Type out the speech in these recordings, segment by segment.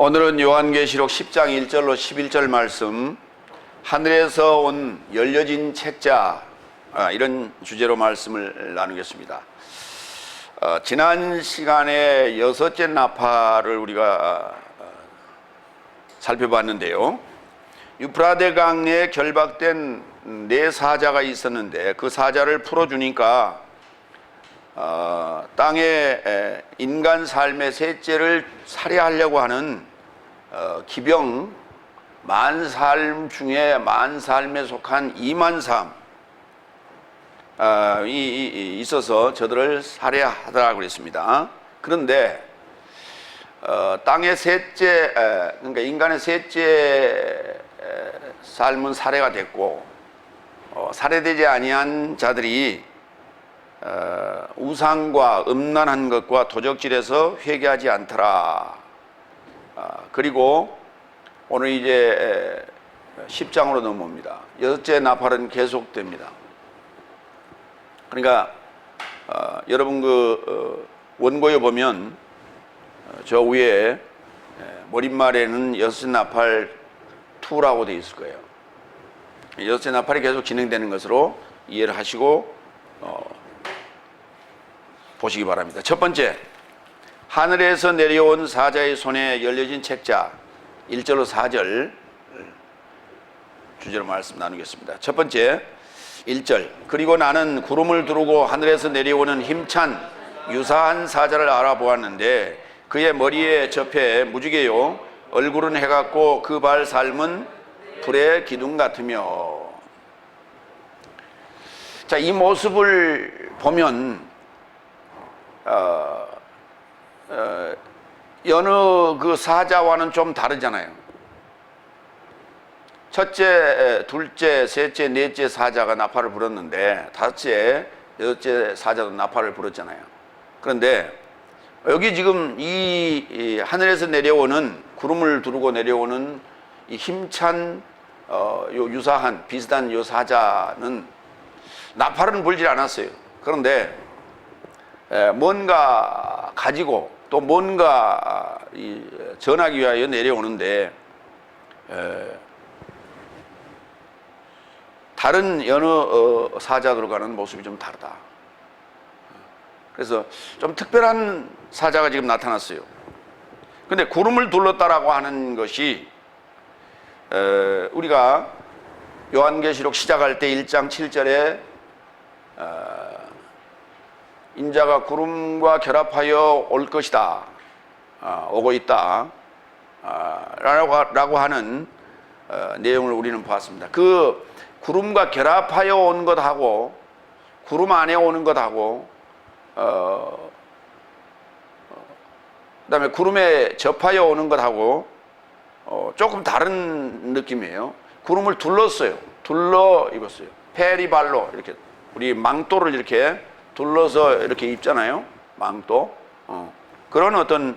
오늘은 요한계시록 10장 1절로 11절 말씀, 하늘에서 온 열려진 책자, 이런 주제로 말씀을 나누겠습니다. 지난 시간에 여섯째 나팔을 우리가 살펴봤는데요. 유프라데 강에 결박된 네 사자가 있었는데 그 사자를 풀어주니까 땅에 인간 삶의 셋째를 살해하려고 하는 기병 만살m 중에 만살m에 속한 2만3 있어서 저들을 살해하더라고 그랬습니다. 그런데 땅의 셋째, 그러니까 인간의 셋째 삶은 살해가 됐고 살해되지 아니한 자들이 우상과 음란한 것과 도적질에서 회개하지 않더라. 그리고 오늘 이제 10장으로 넘어옵니다. 여섯째 나팔은 계속됩니다. 그러니까 여러분 원고에 보면 저 위에 머릿말에는 여섯째 나팔 2라고 되어 있을 거예요. 여섯째 나팔이 계속 진행되는 것으로 이해를 하시고 보시기 바랍니다. 첫 번째, 하늘에서 내려온 사자의 손에 열려진 책자, 1절로 4절 주제로 말씀 나누겠습니다. 첫 번째 1절, 그리고 나는 구름을 두르고 하늘에서 내려오는 힘찬 유사한 사자를 알아보았는데 그의 머리에 접해 무지개요 얼굴은 해 같고 그 발 삶은 불의 기둥 같으며. 자, 이 모습을 보면 여느 그 사자와는 좀 다르잖아요. 첫째, 둘째, 셋째, 넷째 사자가 나팔을 불었는데 다섯째, 여섯째 사자도 나팔을 불었잖아요. 그런데 여기 지금 이 하늘에서 내려오는, 구름을 두르고 내려오는 이 힘찬 요 유사한 비슷한 요 사자는 나팔은 불지 않았어요. 그런데 뭔가 가지고 또 뭔가 전하기 위하여 내려오는데 다른 여느 사자들과는 모습이 좀 다르다. 그래서 좀 특별한 사자가 지금 나타났어요. 근데 구름을 둘렀다라고 하는 것이 우리가 요한계시록 시작할 때 1장 7절에 인자가 구름과 결합하여 올 것이다, 오고 있다 라고 하는 내용을 우리는 보았습니다. 그 구름과 결합하여 온 것하고 구름 안에 오는 것하고 그 다음에 구름에 접하여 오는 것하고 조금 다른 느낌이에요. 구름을 둘렀어요. 둘러 입었어요. 페리발로, 이렇게 우리 망토를 이렇게 둘러서 이렇게 입잖아요. 망토. 그런 어떤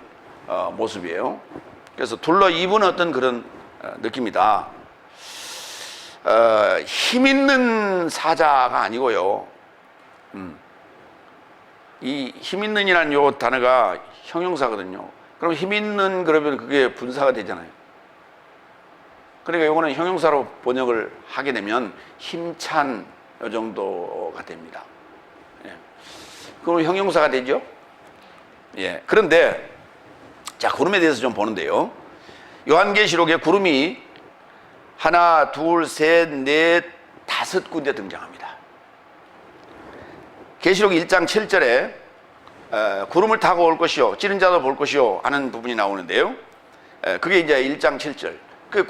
모습이에요. 그래서 둘러 입은 어떤 그런 느낌이다. 힘 있는 사자가 아니고요. 이 힘 있는이라는 요 단어가 형용사거든요. 그럼 힘 있는 그러면 그게 분사가 되잖아요. 그러니까 요거는 형용사로 번역을 하게 되면 힘찬 요 정도가 됩니다. 그럼 형용사가 되죠? 예. 그런데, 자, 구름에 대해서 좀 보는데요. 요한계시록에 구름이 하나, 둘, 셋, 넷, 5군데 등장합니다. 계시록 1장 7절에 구름을 타고 올 것이요, 찌른 자도 볼 것이요 하는 부분이 나오는데요. 그게 이제 1장 7절. 그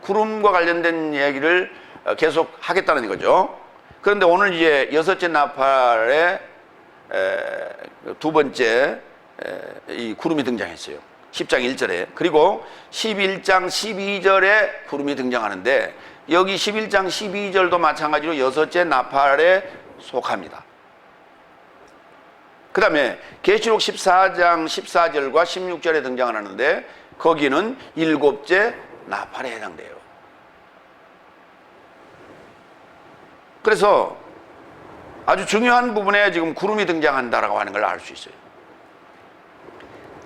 구름과 관련된 이야기를 계속 하겠다는 거죠. 그런데 오늘 이제 여섯째 나팔의 두 번째 이 구름이 등장했어요. 10장 1절에. 그리고 11장 12절에 구름이 등장하는데 여기 11장 12절도 마찬가지로 여섯째 나팔에 속합니다. 그 다음에 계시록 14장 14절과 16절에 등장을 하는데 거기는 일곱째 나팔에 해당돼요. 그래서 아주 중요한 부분에 지금 구름이 등장한다라고 하는 걸 알 수 있어요.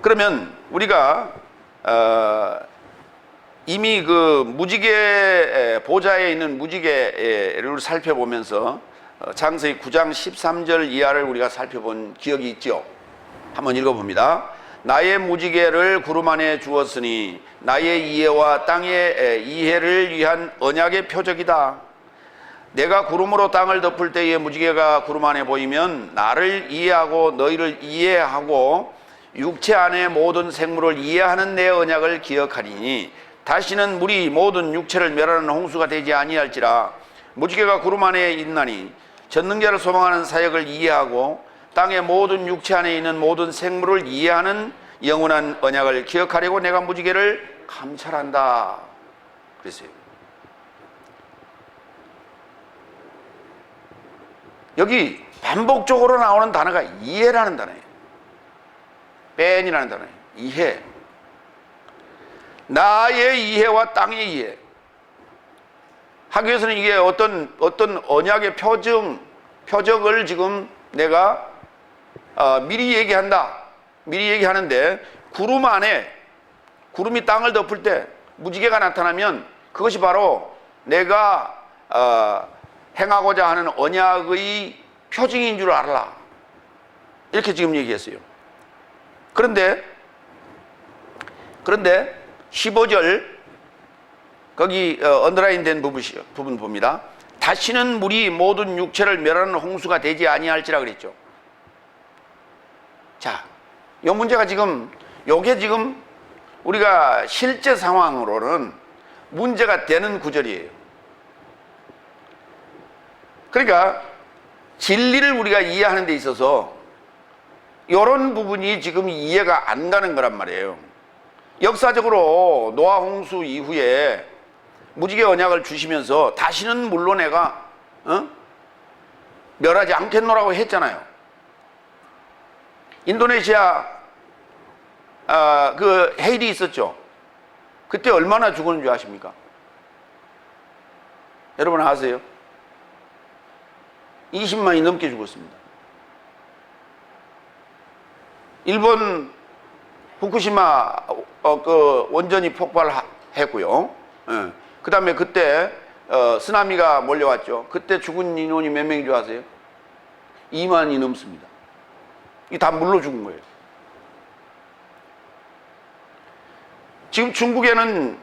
그러면 우리가 이미 그 무지개 보좌에 있는 무지개를 살펴보면서 창세기 9장 13절 이하를 우리가 살펴본 기억이 있죠. 한번 읽어봅니다. 나의 무지개를 구름 안에 주었으니 나의 이해와 땅의 이해를 위한 언약의 표적이다. 내가 구름으로 땅을 덮을 때에 무지개가 구름 안에 보이면 나를 이해하고 너희를 이해하고 육체 안의 모든 생물을 이해하는 내 언약을 기억하리니 다시는 물이 모든 육체를 멸하는 홍수가 되지 아니할지라. 무지개가 구름 안에 있나니 전능자를 소망하는 사역을 이해하고 땅의 모든 육체 안에 있는 모든 생물을 이해하는 영원한 언약을 기억하려고 내가 무지개를 감찰한다 그랬어요. 여기 반복적으로 나오는 단어가 이해라는 단어예요. 뺀이라는 단어예요. 이해. 나의 이해와 땅의 이해. 하기 위해서는 이게 어떤 언약의 표적을 지금 내가 미리 얘기한다. 미리 얘기하는데 구름 안에 구름이 땅을 덮을 때 무지개가 나타나면 그것이 바로 내가 행하고자 하는 언약의 표징인 줄 알아라. 이렇게 지금 얘기했어요. 그런데 15절 거기 언더라인 된 부분 봅니다. 다시는 물이 모든 육체를 멸하는 홍수가 되지 아니할지라 그랬죠. 자, 이 문제가 지금 요게 지금 우리가 실제 상황으로는 문제가 되는 구절이에요. 그러니까 진리를 우리가 이해하는 데 있어서 이런 부분이 지금 이해가 안 가는 거란 말이에요. 역사적으로 노아 홍수 이후에 무지개 언약을 주시면서 다시는 물로 내가 멸하지 않겠노라고 했잖아요. 인도네시아 그 해일이 있었죠. 그때 얼마나 죽었는 줄 아십니까? 여러분 아세요? 20만이 넘게 죽었습니다. 일본 후쿠시마 그 원전이 폭발했고요. 그 다음에 그때 쓰나미가 몰려왔죠. 그때 죽은 인원이 몇 명인 줄 아세요? 2만이 넘습니다. 이게 다 물로 죽은 거예요. 지금 중국에는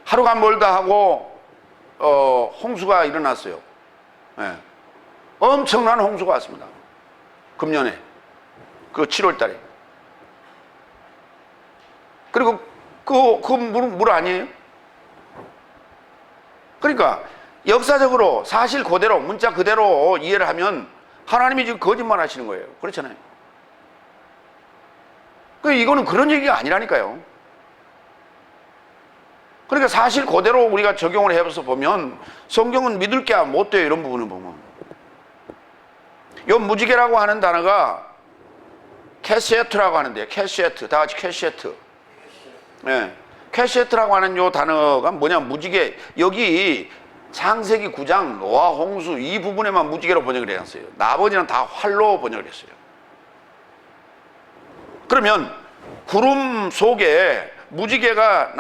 하루가 멀다 하고 홍수가 일어났어요. 엄청난 홍수가 왔습니다. 금년에 그 7월 달에. 그리고 그 물 아니에요? 그러니까 역사적으로 사실 그대로 문자 그대로 이해를 하면 하나님이 지금 거짓말 하시는 거예요. 그렇잖아요. 이거는 그런 얘기가 아니라니까요. 그러니까 사실 그대로 우리가 적용을 해서 보면 성경은 믿을 게 못 돼요. 이런 부분을 보면. 이 무지개라고 하는 단어가 캐시에트라고 하는데요. 캐시에트. 다 같이 캐시에트. 네. 캐시에트라고 하는 요 단어가 뭐냐, 무지개. 여기 창세기 9장 노아 홍수 이 부분에만 무지개로 번역을 해놨어요. 나머지는 다 활로 번역을 했어요. 그러면 구름 속에 무지개가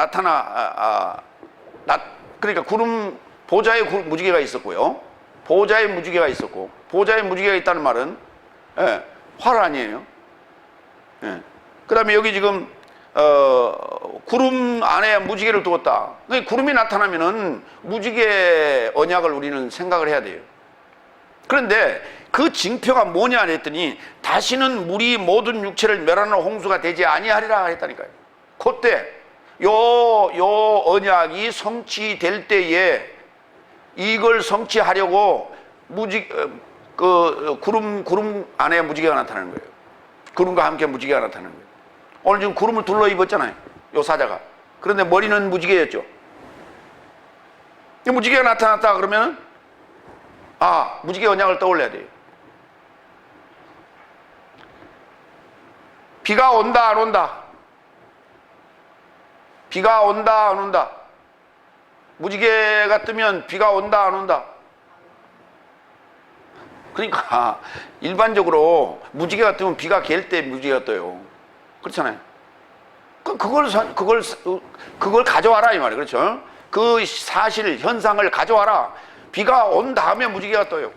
그러니까 구름 보좌에 무지개가 있었고요. 보좌에 무지개가 있었고, 보좌에 무지개가 있다는 말은 활 아니에요. 그 다음에 여기 지금 구름 안에 무지개를 두었다. 구름이 나타나면은 무지개 언약을 우리는 생각을 해야 돼요. 그런데 그 징표가 뭐냐 했더니 다시는 물이 모든 육체를 멸하는 홍수가 되지 아니하리라 했다니까요. 그때 요 언약이 성취될 때에 이걸 성취하려고 구름 안에 무지개가 나타나는 거예요. 구름과 함께 무지개가 나타나는 거예요. 오늘 지금 구름을 둘러 입었잖아요. 요 사자가. 그런데 머리는 무지개였죠. 이 무지개가 나타났다 그러면 무지개 언약을 떠올려야 돼요. 비가 온다 안 온다? 비가 온다 안 온다? 무지개가 뜨면 비가 온다 안 온다? 그러니까 일반적으로 무지개가 뜨면 비가 갤 때 무지개가 떠요. 그렇잖아요. 그걸 가져와라 이 말이에요. 그렇죠? 그 사실 현상을 가져와라. 비가 온 다음에 무지개가 떠요.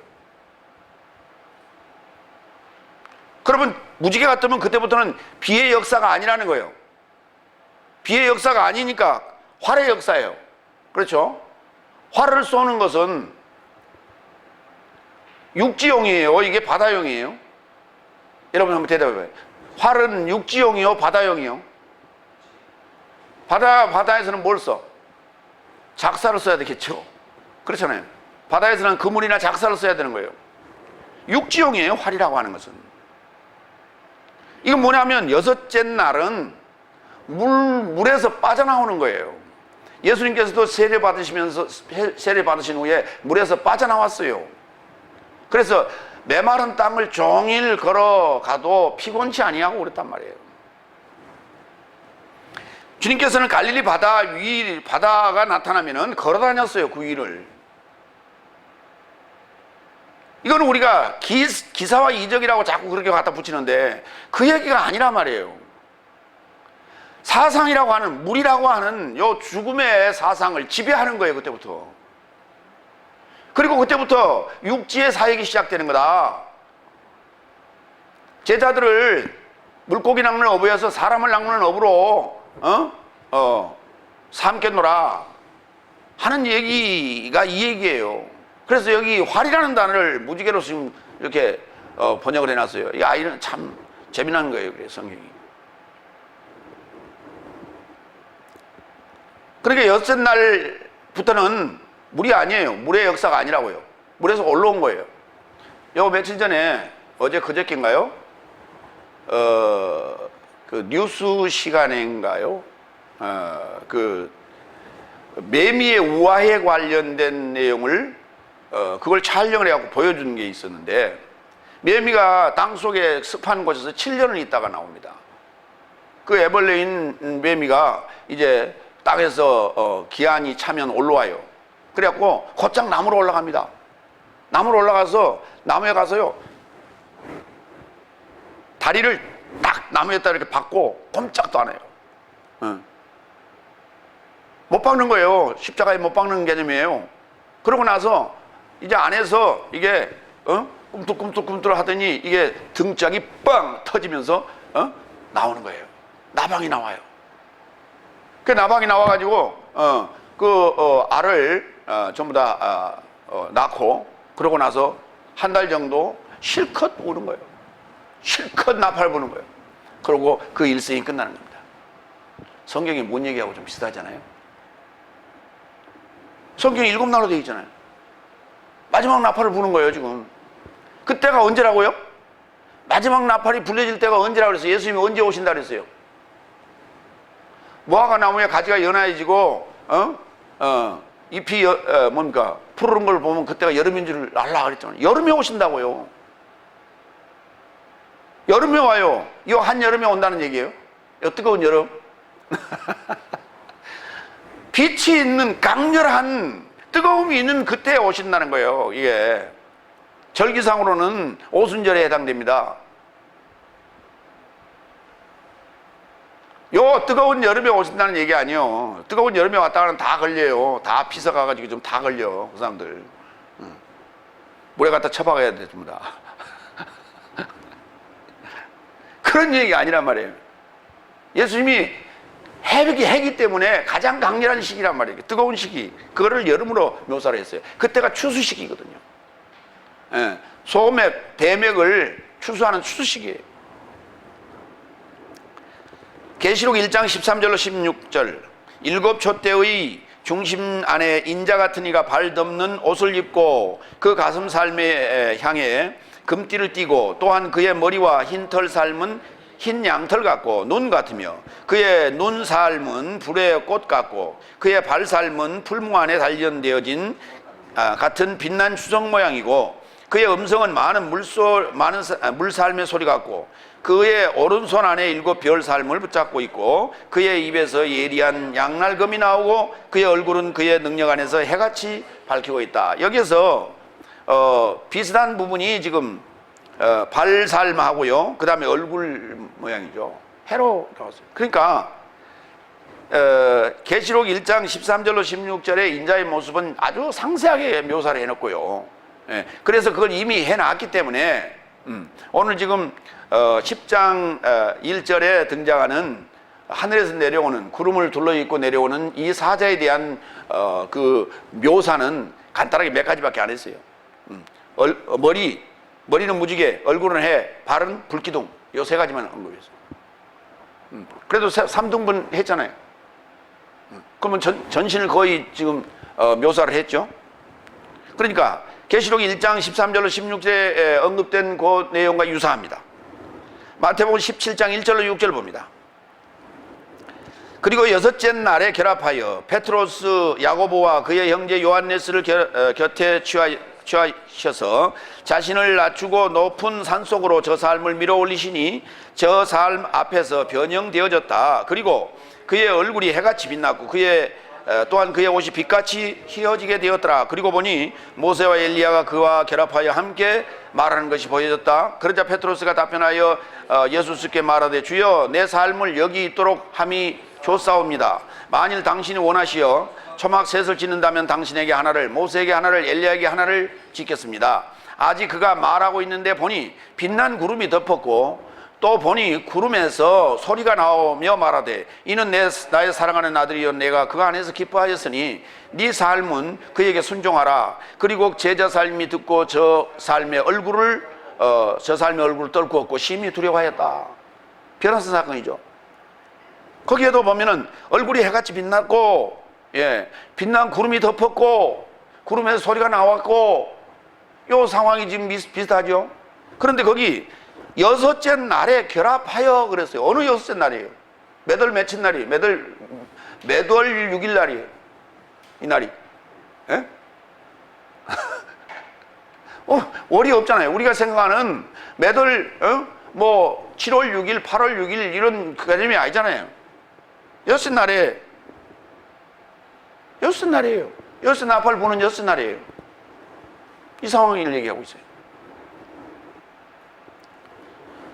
그러면 무지개가 뜨면 그때부터는 비의 역사가 아니라는 거예요. 비의 역사가 아니니까 활의 역사예요. 그렇죠? 활을 쏘는 것은 육지용이에요? 이게 바다용이에요? 여러분 한번 대답해봐요. 활은 육지용이요? 바다용이요? 바다에서는 뭘 써? 작사를 써야 되겠죠? 그렇잖아요. 바다에서는 그물이나 작사를 써야 되는 거예요. 육지용이에요, 활이라고 하는 것은. 이건 뭐냐면 여섯째 날은 물에서 빠져나오는 거예요. 예수님께서도 세례 받으신 후에 물에서 빠져나왔어요. 그래서 메마른 땅을 종일 걸어가도 피곤치 아니하고 그랬단 말이에요. 주님께서는 갈릴리 바다가 나타나면은 걸어 다녔어요, 그 위를. 이거는 우리가 기사와 이적이라고 자꾸 그렇게 갖다 붙이는데 그 얘기가 아니란 말이에요. 사상이라고 하는, 물이라고 하는 요 죽음의 사상을 지배하는 거예요, 그때부터. 그리고 그때부터 육지의 사역이 시작되는 거다. 제자들을 물고기 낚는 어부여서 사람을 낚는 어부로 삼겠노라 하는 얘기가 이 얘기예요. 그래서 여기 활이라는 단어를 무지개로 지금 이렇게 번역을 해놨어요. 이 아이는 참 재미난 거예요, 그래 성경이. 그러니까 여섯 날부터는 물이 아니에요. 물의 역사가 아니라고요. 물에서 올라온 거예요. 요 며칠 전에 어제 그저께인가요? 그 뉴스 시간인가요? 그 매미의 우화에 관련된 내용을 그걸 촬영을 해갖고 보여주는 게 있었는데, 매미가 땅속에 습한 곳에서 7년을 있다가 나옵니다. 그 에벌레인 매미가 이제 땅에서 기한이 차면 올라와요. 그래갖고 곧장 나무로 올라갑니다. 나무로 올라가서 나무에 가서요, 다리를 딱 나무에다 이렇게 박고 꼼짝도 안 해요. 못 박는 거예요. 십자가에 못 박는 개념이에요. 그러고 나서 이제 안에서 이게 꿈틀꿈틀 하더니 이게 등짝이 빵 터지면서 나오는 거예요. 나방이 나와요. 그 나방이 나와가지고 알을 전부 다 낳고, 그러고 나서 한 달 정도 실컷 우는 거예요. 실컷 나팔 부는 거예요. 그러고 그 일생이 끝나는 겁니다. 성경이 뭔 얘기하고 좀 비슷하잖아요. 성경이 7날로 되어 있잖아요. 마지막 나팔을 부는 거예요, 지금. 그때가 언제라고요? 마지막 나팔이 불려질 때가 언제라고 그랬어요? 예수님이 언제 오신다 그랬어요? 무화과 나무에 가지가 연해지고 잎이 뭡니까? 푸르른 걸 보면 그때가 여름인 줄 알라 그랬잖아요. 여름에 오신다고요. 여름에 와요. 이 한여름에 온다는 얘기예요. 이 뜨거운 여름. 빛이 있는 강렬한 뜨거움이 있는 그때에 오신다는 거예요. 이게 절기상으로는 오순절에 해당됩니다. 요 뜨거운 여름에 오신다는 얘기 아니에요. 뜨거운 여름에 왔다가는 다 걸려요. 다 피서가가지고 좀 다 걸려, 그 사람들. 물에 갖다 처박아야 됩니다. 그런 얘기가 아니란 말이에요. 예수님이 해기 때문에 가장 강렬한 시기란 말이에요. 뜨거운 시기. 그거를 여름으로 묘사를 했어요. 그때가 추수 시기거든요. 소맥, 대맥을 추수하는 추수 시기예요. 계시록 1장 13절로 16절, 일곱 촛대의 중심 안에 인자 같은 이가 발 덮는 옷을 입고 그 가슴 살매 향해 금띠를 띠고, 또한 그의 머리와 흰털 삶은 흰 양털 같고 눈 같으며, 그의 눈 삶은 불의 꽃 같고, 그의 발 삶은 풀무 안에 단련되어진 같은 빛난 추석 모양이고, 그의 음성은 많은 물살의 소리 같고, 그의 오른손 안에 7별 삶을 붙잡고 있고, 그의 입에서 예리한 양날검이 나오고, 그의 얼굴은 그의 능력 안에서 해같이 밝히고 있다. 여기서 비슷한 부분이 지금 발살하고요, 그 다음에 얼굴 모양이죠. 해로 나왔어요. 그러니까 계시록 1장 13절로 16절의 인자의 모습은 아주 상세하게 묘사를 해놓고요. 예, 그래서 그걸 이미 해놨기 때문에 오늘 지금 10장 1절에 등장하는 하늘에서 내려오는, 구름을 둘러입고 내려오는 이 사자에 대한 그 묘사는 간단하게 몇 가지밖에 안 했어요. 머리는 무지개, 얼굴은 해, 발은 불기둥, 요 세 가지만 언급했어요. 그래도 3등분 했잖아요. 그러면 전신을 거의 지금 묘사를 했죠. 그러니까 계시록 1장 13절로 16절에 언급된 그 내용과 유사합니다. 마태복음 17장 1절로 6절 봅니다. 그리고 여섯째 날에 결합하여 베트로스 야고보와 그의 형제 요한네스를 곁에 취하셔서 자신을 낮추고 높은 산속으로 저 삶을 밀어 올리시니 저 삶 앞에서 변형되어졌다. 그리고 그의 얼굴이 해같이 빛났고 또한 그의 옷이 빛같이 휘어지게 되었더라. 그리고 보니 모세와 엘리야가 그와 결합하여 함께 말하는 것이 보여졌다. 그러자 베트로스가 답변하여 예수께 말하되 주여 내 삶을 여기 있도록 함이 좋사옵니다. 만일 당신이 원하시어 초막 셋을 짓는다면 당신에게 하나를, 모세에게 하나를, 엘리야에게 하나를 짓겠습니다. 아직 그가 말하고 있는데 보니 빛난 구름이 덮었고 또 보니 구름에서 소리가 나오며 말하되 이는 나의 사랑하는 아들이여 내가 그 안에서 기뻐하였으니 네 삶은 그에게 순종하라. 그리고 제자 삶이 듣고 저 삶의 얼굴을 떨구었고 심히 두려워하였다. 변화선 사건이죠. 거기에도 보면은 얼굴이 해같이 빛났고, 빛난 구름이 덮었고, 구름에서 소리가 나왔고, 요 상황이 지금 비슷하죠. 그런데 거기 여섯째 날에 결합하여 그랬어요. 어느 여섯째 날이에요? 몇 월 며칠 날이에요? 몇 월 6일 날이에요? 이 날이. 예? 월이 없잖아요. 우리가 생각하는 몇 월, 7월 6일, 8월 6일 이런 개념이 아니잖아요. 여섯 날이에요. 여섯 나팔 부는 여섯 날이에요. 이 상황을 얘기하고 있어요.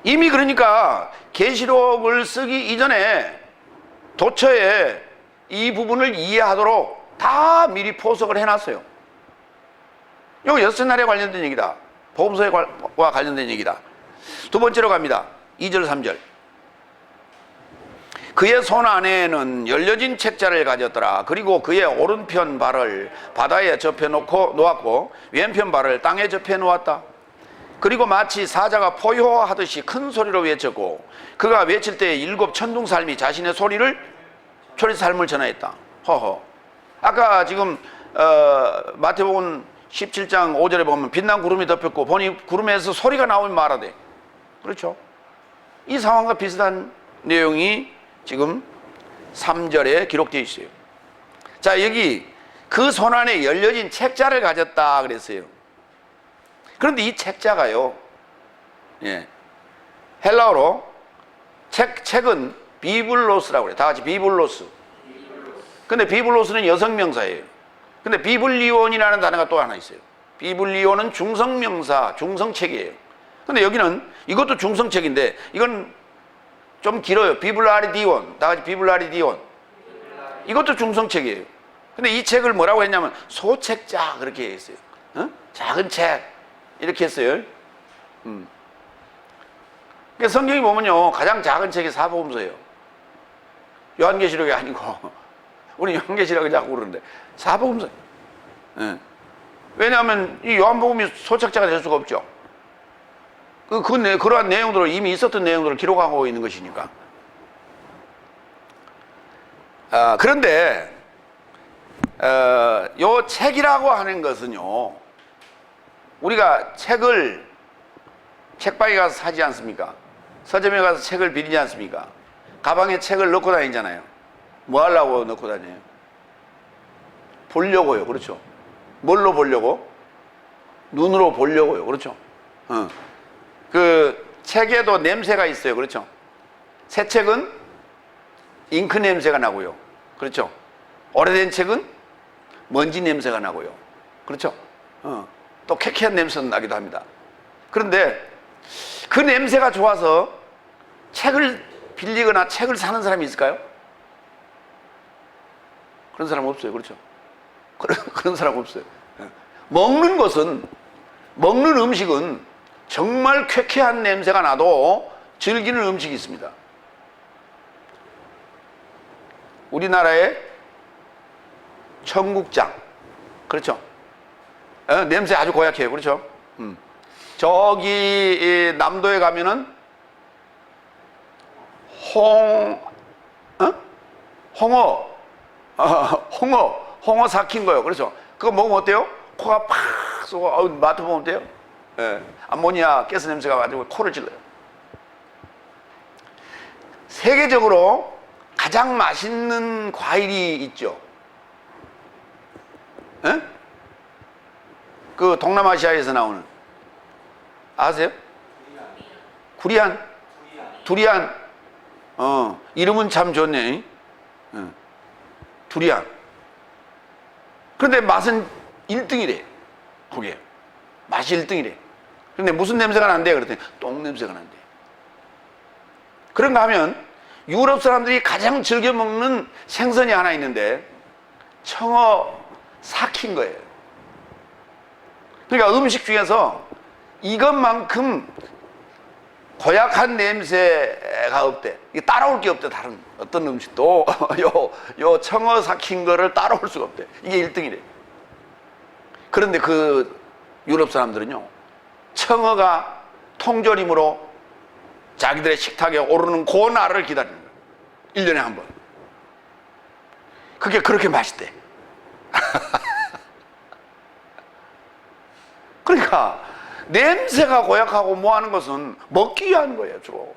이미 그러니까 계시록을 쓰기 이전에 도처에 이 부분을 이해하도록 다 미리 포석을 해놨어요. 요 여섯 날에 관련된 얘기다. 복음서와 관련된 얘기다. 두 번째로 갑니다. 2절 3절. 그의 손 안에는 열려진 책자를 가졌더라. 그리고 그의 오른편 발을 바다에 접해 놓았고 왼편 발을 땅에 접해 놓았다. 그리고 마치 사자가 포효하듯이 큰 소리로 외쳤고 그가 외칠 때 7 천둥살미 자신의 삶을 전하였다. 허허. 아까 지금 마태복음 17장 5절에 보면 빛난 구름이 덮였고 보니 구름에서 소리가 나오면 말하되, 그렇죠? 이 상황과 비슷한 내용이 지금 3절에 기록되어 있어요. 자, 여기 그 손 안에 열려진 책자를 가졌다 그랬어요. 그런데 이 책자가요, 헬라어로 책은 비블로스라고 그래요. 다 같이 비블로스. 근데 비블로스는 여성명사예요. 근데 비블리온이라는 단어가 또 하나 있어요. 비블리온은 중성명사, 중성책이에요. 근데 여기는 이것도 중성책인데 이건 좀 길어요. 비블라리디온. 다 같이 비블라리디온. 이것도 중성책이에요. 근데 이 책을 뭐라고 했냐면 소책자 그렇게 했어요. 작은 책 이렇게 했어요. 그러니까 성경이 보면요 가장 작은 책이 사복음서예요. 요한계시록이 아니고 우리 요한계시록을 자꾸 그러는데 사복음서. 왜냐하면 이 요한복음이 소책자가 될 수가 없죠. 그러한 내용들을 이미 있었던 내용들을 기록하고 있는 것이니까. 그런데 요 책이라고 하는 것은요, 우리가 책을 책방에 가서 사지 않습니까? 서점에 가서 책을 빌리지 않습니까? 가방에 책을 넣고 다니잖아요. 뭐 하려고 넣고 다녀요? 보려고요. 그렇죠? 뭘로 보려고? 눈으로 보려고요. 그렇죠? 그 책에도 냄새가 있어요. 그렇죠? 새 책은 잉크 냄새가 나고요. 그렇죠? 오래된 책은 먼지 냄새가 나고요. 그렇죠? 또 쾌쾌한 냄새도 나기도 합니다. 그런데 그 냄새가 좋아서 책을 빌리거나 책을 사는 사람이 있을까요? 그런 사람 없어요. 그렇죠? 그런 사람 없어요. 먹는 것은, 먹는 음식은 정말 쾌쾌한 냄새가 나도 즐기는 음식이 있습니다. 우리나라의 청국장, 그렇죠? 냄새 아주 고약해요. 그렇죠? 저기 남도에 가면은 홍어 삭힌 거요. 그렇죠? 그거 먹으면 어때요? 코가 팍 쏘고, 맡아보면 어때요? 예, 암모니아 가스 냄새가 가지고 코를 찔러요. 세계적으로 가장 맛있는 과일이 있죠. 예? 그 동남아시아에서 나오는, 아세요? 두리안. 두리안. 이름은 참 좋네. 두리안. 그런데 맛은 1등이래. 그게 맛이 1등이래. 근데 무슨 냄새가 난대? 그랬더니 똥 냄새가 난대. 그런가 하면 유럽 사람들이 가장 즐겨 먹는 생선이 하나 있는데 청어 삭힌 거예요. 그러니까 음식 중에서 이것만큼 고약한 냄새가 없대. 이게 따라올 게 없대. 다른 어떤 음식도 요 청어 삭힌 거를 따라올 수가 없대. 이게 1등이래. 그런데 그 유럽 사람들은요, 청어가 통조림으로 자기들의 식탁에 오르는 그 날을 기다리는 거예요. 1년에 한 번. 그게 그렇게 맛있대. 그러니까 냄새가 고약하고 뭐 하는 것은 먹기 위한 거예요, 주로.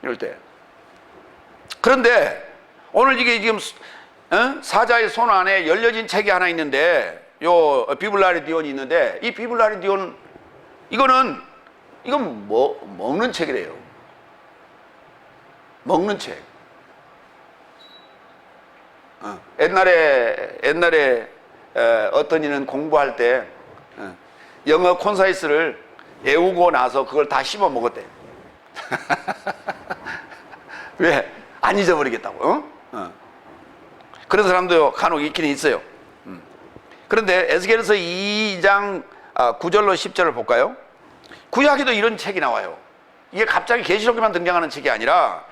이럴 때. 그런데 오늘 이게 지금 사자의 손 안에 열려진 책이 하나 있는데, 요 비블라리디온이 있는데, 이 비블라리디온 이건 먹는 책이래요. 먹는 책. 옛날에 어떤 이는 공부할 때 영어 콘사이스를 외우고 나서 그걸 다 씹어 먹었대. 왜? 안 잊어버리겠다고. 그런 사람도 간혹 있긴 있어요. 그런데 에스겔서 2장 9절로 10절을 볼까요? 구약에도 이런 책이 나와요. 이게 갑자기 계시록에만 등장하는 책이 아니라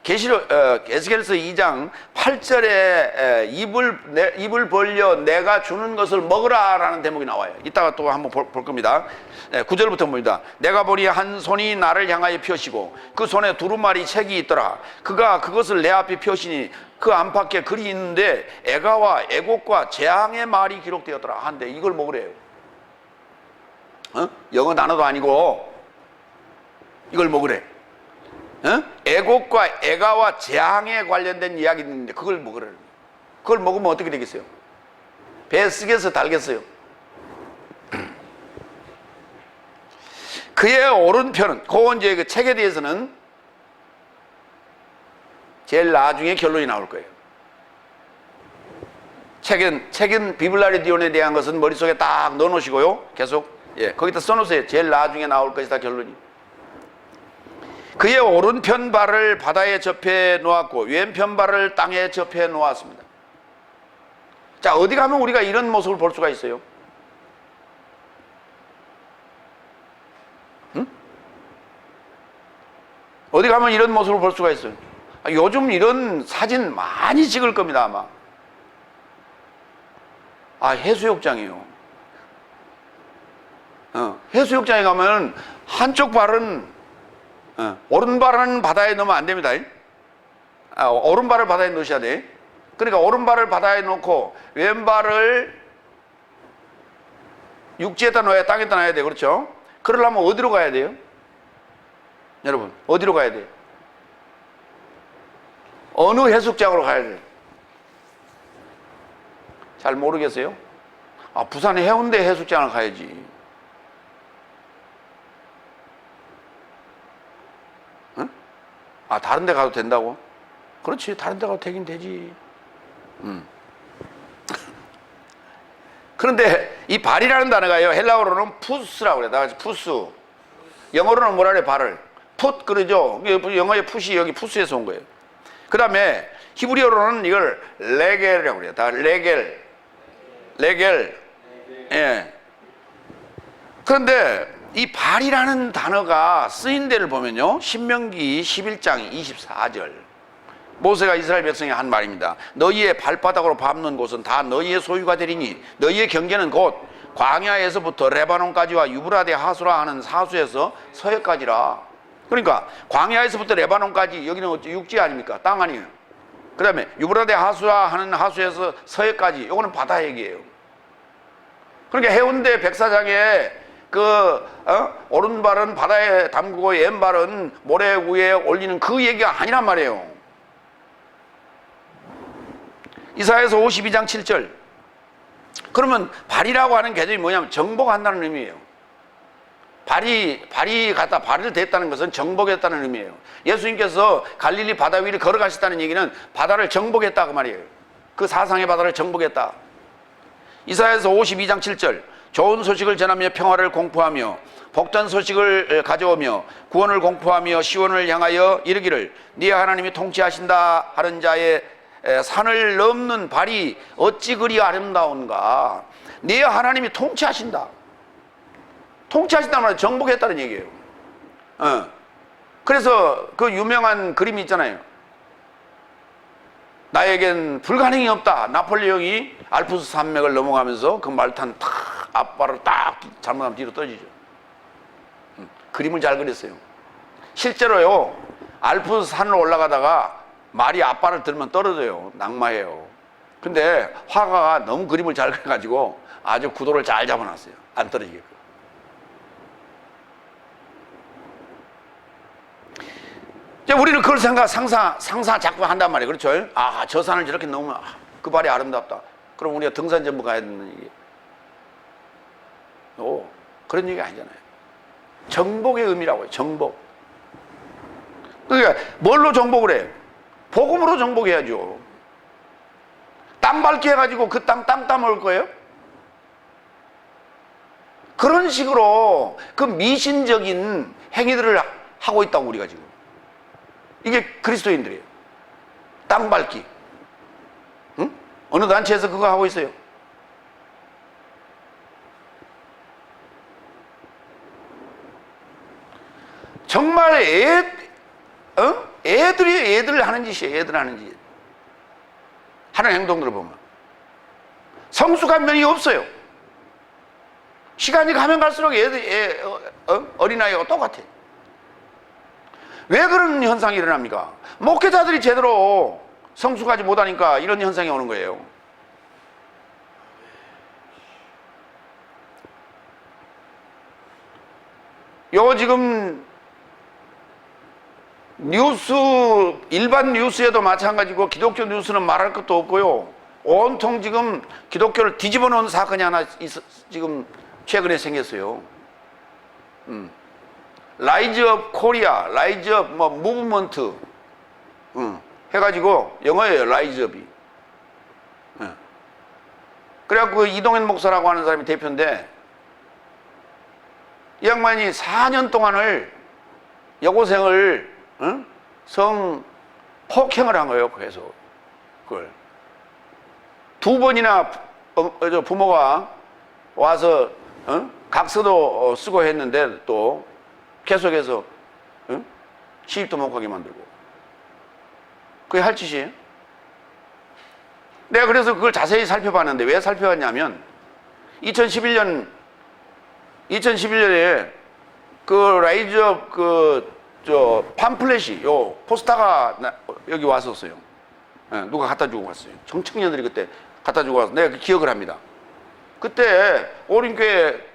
에스겔서 2장 8절에 입을 벌려 내가 주는 것을 먹으라 라는 대목이 나와요. 이따가 또 한번 볼 겁니다. 9절부터 봅니다. 내가 보니 한 손이 나를 향하여 펴시고 그 손에 두루마리 책이 있더라. 그가 그것을 내 앞에 펴시니 그 안팎에 글이 있는데 애가와 애곡과 재앙의 말이 기록되었더라 한데 이걸 먹으래요. 영어 단어도 아니고 이걸 먹으래. 애곡과 애가와 재앙에 관련된 이야기 있는데 그걸 먹으래요. 그걸 먹으면 어떻게 되겠어요? 배 쓰겠어 달겠어요? 그의 오른편은, 그건 이제 그 책에 대해서는 제일 나중에 결론이 나올 거예요. 책은 비블라리디온에 대한 것은 머릿속에 딱 넣어놓으시고요. 계속, 거기다 써놓으세요. 제일 나중에 나올 것이다, 결론이. 그의 오른편 발을 바다에 접해 놓았고 왼편 발을 땅에 접해 놓았습니다. 자, 어디 가면 우리가 이런 모습을 볼 수가 있어요? 어디 가면 이런 모습을 볼 수가 있어요? 요즘 이런 사진 많이 찍을 겁니다, 아마. 해수욕장이요. 해수욕장에 가면 한쪽 발은, 오른발은 바다에 넣으면 안 됩니다. 오른발을 바다에 넣으셔야 돼. 그러니까 오른발을 바다에 놓고 왼발을 육지에다 놓아야, 땅에다 놔야 돼. 그렇죠? 그러려면 어디로 가야 돼요? 여러분, 어디로 가야 돼요? 어느 해수욕장으로 가야 돼요? 잘 모르겠어요? 부산 해운대 해수욕장을 가야지. 응? 다른 데 가도 된다고? 그렇지, 다른 데 가도 되긴 되지. 그런데 이 발이라는 단어가요, 헬라어로는 푸스라고 그래요. 나같이 푸스. 영어로는 뭐라 그래, 발을. 풋, 그러죠? 영어의 풋이 여기 푸스에서 온 거예요. 그 다음에 히브리어로는 이걸 레겔이라고 그래요. 다 레겔. 예. 그런데 이 발이라는 단어가 쓰인 데를 보면요, 신명기 11장 24절, 모세가 이스라엘 백성에 한 말입니다. 너희의 발바닥으로 밟는 곳은 다 너희의 소유가 되리니 너희의 경계는 곧 광야에서부터 레바논까지와 유브라데 하수라 하는 하수에서 서해까지라. 그러니까 광야에서부터 레바논까지, 여기는 육지 아닙니까? 땅 아니에요. 그 다음에 유브라데 하수라 하는 하수에서 서해까지, 요거는 바다 얘기예요. 그러니까 해운대 백사장에 오른발은 바다에 담그고 왼발은 모래 위에 올리는 그 얘기가 아니란 말이에요. 이사야서 52장 7절. 그러면 발이라고 하는 개념이 뭐냐면 정복한다는 의미예요. 발이 갖다 발을 댔다는 것은 정복했다는 의미예요. 예수님께서 갈릴리 바다 위를 걸어가셨다는 얘기는 바다를 정복했다 그 말이에요. 그 사상의 바다를 정복했다. 이사야서 52장 7절. 좋은 소식을 전하며 평화를 공포하며 복된 소식을 가져오며 구원을 공포하며 시온을 향하여 이르기를 네 하나님이 통치하신다 하는 자의 산을 넘는 발이 어찌 그리 아름다운가. 네 하나님이 통치하신다. 통치하신다는 말은 정복했다는 얘기예요. 그래서 그 유명한 그림이 있잖아요. 나에겐 불가능이 없다. 나폴레옹이 알프스 산맥을 넘어가면서 그 말탄 탁 앞발을 딱 잘못하면 뒤로 떨어지죠. 그림을 잘 그렸어요. 실제로요, 알프스 산을 올라가다가 말이 앞발을 들면 떨어져요. 낙마해요. 근데 화가가 너무 그림을 잘 그려가지고 아주 구도를 잘 잡아놨어요. 안 떨어지게끔. 이제 우리는 그걸 상상 자꾸 한단 말이에요. 그렇죠? 아, 저 산을 저렇게 넘으면 그 발이 아름답다. 그럼 우리가 등산 전부 가야 되는 얘기. 그런 얘기 아니잖아요. 정복의 의미라고요. 정복. 그러니까 뭘로 정복을 해? 복음으로 정복해야죠. 땅 밟기 해가지고 그 땅 따먹을 거예요? 그런 식으로 그 미신적인 행위들을 하고 있다고 우리가 지금. 이게 그리스도인들이에요. 땅 밟기. 응? 어느 단체에서 그거 하고 있어요. 정말 애들이 하는 짓이에요. 애들 하는 짓. 하는 행동들을 보면. 성숙한 면이 없어요. 시간이 가면 갈수록 어린아이가 똑같아. 왜 그런 현상이 일어납니까? 목회자들이 제대로 성숙하지 못하니까 이런 현상이 오는 거예요. 요 지금 일반 뉴스에도 마찬가지고 기독교 뉴스는 말할 것도 없고요. 온통 지금 기독교를 뒤집어 놓은 사건이 하나 지금 최근에 생겼어요. 라이즈 업 코리아, 라이즈 업 무브먼트 해가지고 영어예요. 라이즈 업이. 그래갖고 이동현 목사라고 하는 사람이 대표인데 이 양반이 4년 동안을 여고생을 성 폭행을 한 거예요. 그래서 그걸 2번이나 부모가 와서 각서도 쓰고 했는데 또 계속해서 시집도 못 가게 만들고. 그게 할 짓이에요. 내가 그래서 그걸 자세히 살펴봤는데 왜 살펴봤냐면 2011년에 그 라이즈업 팜플렛이 포스터가 여기 왔었어요. 누가 갖다 주고 갔어요. 청청년들이 그때 갖다 주고 와서 내가 기억을 합니다. 그때 오림교회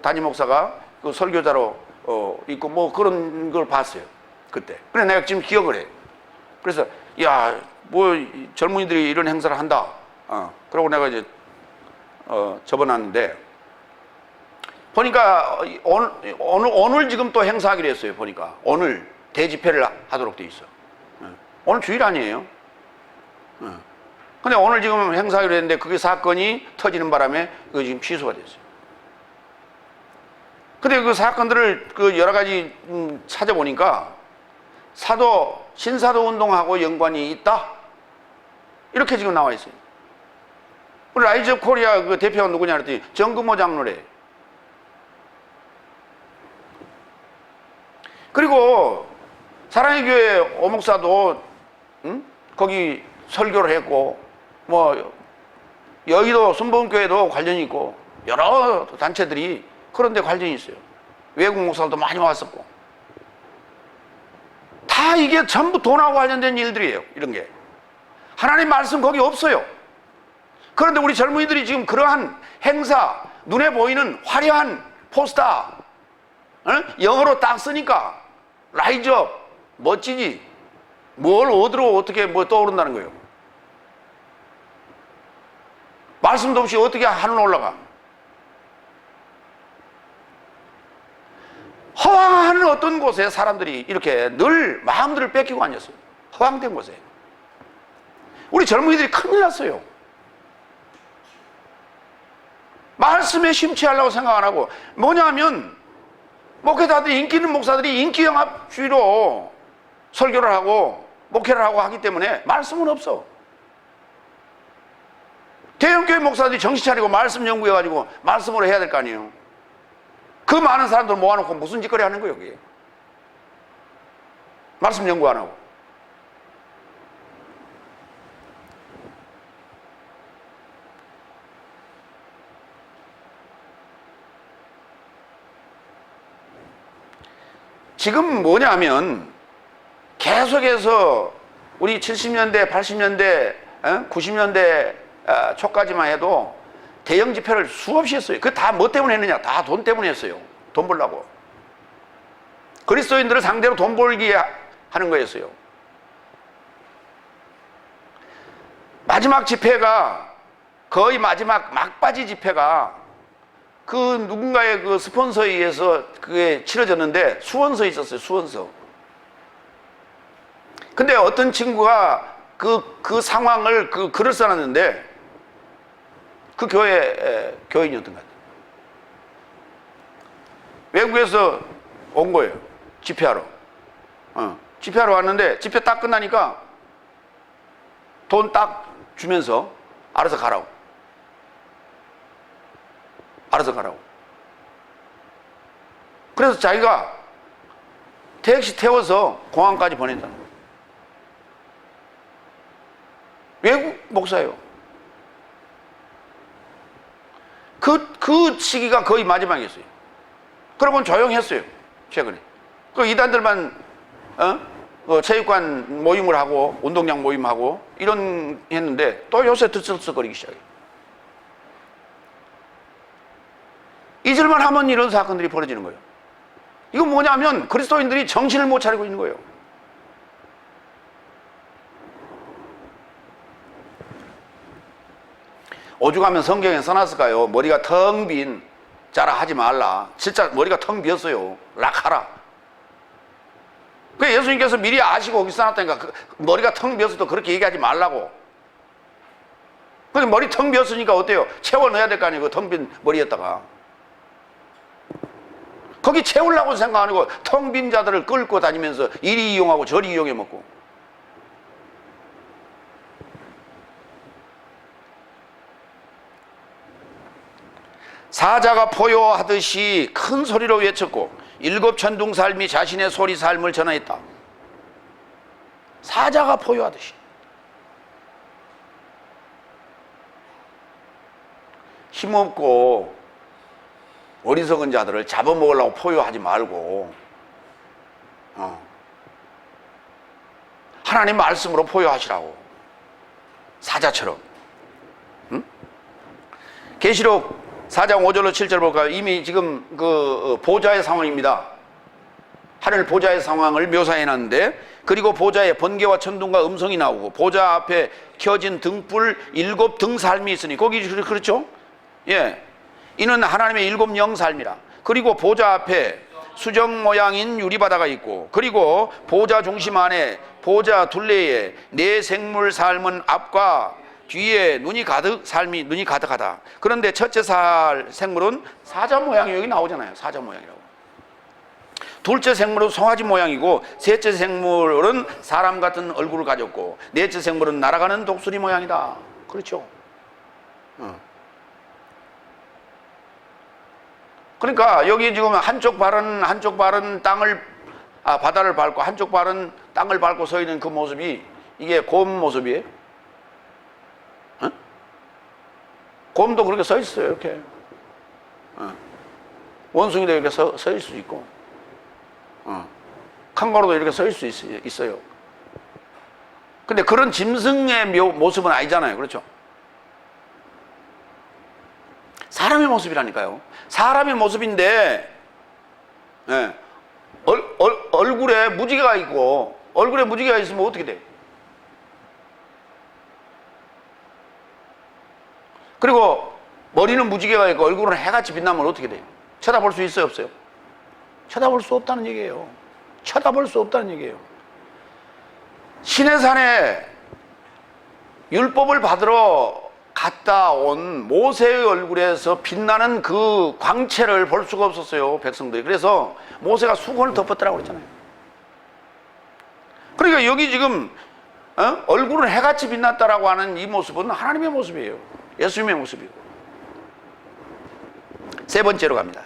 담임 목사가 그 설교자로 있고 뭐 그런 걸 봤어요. 그때. 그래 내가 지금 기억을 해. 그래서 야, 뭐 젊은이들이 이런 행사를 한다. 그러고 내가 이제 접어놨는데 보니까 오늘 지금 또 행사하기로 했어요. 보니까 오늘 대집회를 하도록 돼 있어. 오늘 주일 아니에요. 근데 오늘 지금 행사하기로 했는데 그게 사건이 터지는 바람에 그거 지금 취소가 됐어요. 근데 그 사건들을 그 여러 가지 찾아보니까 신사도 운동하고 연관이 있다. 이렇게 지금 나와 있어요. 우리 라이즈 오브 코리아 그 대표가 누구냐 그랬더니 정금호 장로래. 그리고 사랑의 교회 오목사도 거기 설교를 했고, 뭐 여의도 순복음교회도 관련이 있고 여러 단체들이 그런 데 관련이 있어요. 외국 목사들도 많이 왔었고. 다 이게 전부 돈하고 관련된 일들이에요. 이런 게. 하나님 말씀 거기 없어요. 그런데 우리 젊은이들이 지금 그러한 행사, 눈에 보이는 화려한 포스터, 영어로 딱 쓰니까 라이즈업, 멋지지. 뭘 어디로 어떻게 뭐 떠오른다는 거예요. 말씀도 없이 어떻게 하늘 올라가. 허황하는 어떤 곳에 사람들이 이렇게 늘 마음들을 뺏기고 앉았어요. 허황된 곳에. 우리 젊은이들이 큰일 났어요. 말씀에 심취하려고 생각 안 하고, 뭐냐면 목회자들이, 인기 있는 목사들이 인기영합주의로 설교를 하고 목회를 하고 하기 때문에 말씀은 없어. 대형교회 목사들이 정신 차리고 말씀 연구해가지고 말씀으로 해야 될 거 아니에요. 그 많은 사람들 모아놓고 무슨 짓거리 하는 거예요, 그게. 말씀 연구 안 하고. 지금 뭐냐면 계속해서 우리 70년대, 80년대, 90년대 초까지만 해도 대형 집회를 수없이 했어요. 그 다 뭐 때문에 했느냐? 다 돈 때문에 했어요. 돈 벌려고. 그리스도인들을 상대로 돈 벌기 하는 거였어요. 마지막 집회가, 거의 마지막 막바지 집회가 그 누군가의 그 스폰서에 의해서 그게 치러졌는데 수원서에 있었어요. 수원서. 근데 어떤 친구가 그 상황을 그 글을 써놨는데 그 교회 교인이었던 것 같아요. 외국에서 온 거예요. 집회하러. 집회하러 왔는데 집회 딱 끝나니까 돈 딱 주면서 알아서 가라고. 알아서 가라고. 그래서 자기가 택시 태워서 공항까지 보낸다는 거예요. 외국 목사예요. 그 시기가 거의 마지막이었어요. 그러고는 조용했어요. 최근에. 그 이단들만 체육관 모임을 하고 운동장 모임하고 이런 했는데 또 요새 들썩거리기 시작해요. 잊을만 하면 이런 사건들이 벌어지는 거예요. 이거 뭐냐면 그리스도인들이 정신을 못 차리고 있는 거예요. 오죽하면 성경에 써놨을까요? 머리가 텅 빈 자라 하지 말라. 진짜 머리가 텅 비었어요. 락하라. 그 예수님께서 미리 아시고 거기 써놨다니까. 머리가 텅 비었어도 그렇게 얘기하지 말라고. 근데 머리 텅 비었으니까 어때요? 채워 넣어야 될 거 아니에요. 그 텅 빈 머리에다가. 거기 채우려고 생각 안 하고 텅 빈 자들을 끌고 다니면서 이리 이용하고 저리 이용해 먹고. 사자가 포효하듯이 큰 소리로 외쳤고 일곱 천둥살미 자신의 소리 삶을 전하였다. 사자가 포효하듯이. 힘없고 어리석은 자들을 잡아먹으려고 포효하지 말고 하나님 말씀으로 포효하시라고. 사자처럼. 계시록 4장 5절로 7절 볼까요? 이미 지금 그 보좌의 상황입니다. 하늘 보좌의 상황을 묘사해놨는데, 그리고 보좌에 번개와 천둥과 음성이 나오고 보좌 앞에 켜진 등불 일곱 등살미 있으니, 거기 그렇죠? 예, 이는 하나님의 일곱 영살미라. 그리고 보좌 앞에 수정 모양인 유리바다가 있고, 그리고 보좌 중심 안에 보좌 둘레에 네 생물 삶은 앞과 뒤에 눈이 가득하다. 그런데 첫째 생물은 사자 모양이 여기 나오잖아요. 사자 모양이라고. 둘째 생물은 송아지 모양이고 셋째 생물은 사람 같은 얼굴을 가졌고 넷째 생물은 날아가는 독수리 모양이다. 그렇죠. 그러니까 여기 지금 한쪽 발은 바다를 밟고 한쪽 발은 땅을 밟고 서 있는 그 모습이 이게 곰 모습이에요. 곰도 그렇게 서 있어요. 이렇게. 원숭이도 이렇게 서 있을 수 있고, 캥거루도 이렇게 서 있을 수 있어요. 근데 그런 짐승의 모습은 아니잖아요. 그렇죠? 사람의 모습이라니까요. 사람의 모습인데, 예, 얼굴에 무지개가 있고, 얼굴에 무지개가 있으면 어떻게 돼요? 그리고 머리는 무지개가 있고 얼굴은 해같이 빛나면 어떻게 돼요? 쳐다볼 수 있어요, 없어요? 쳐다볼 수 없다는 얘기예요. 쳐다볼 수 없다는 얘기예요. 시내산에 율법을 받으러 갔다 온 모세의 얼굴에서 빛나는 그 광채를 볼 수가 없었어요, 백성들이. 그래서 모세가 수건을 덮었더라고 그랬잖아요. 그러니까 여기 지금 얼굴은 해같이 빛났다라고 하는 이 모습은 하나님의 모습이에요. 예수님의 모습이고. 세 번째로 갑니다.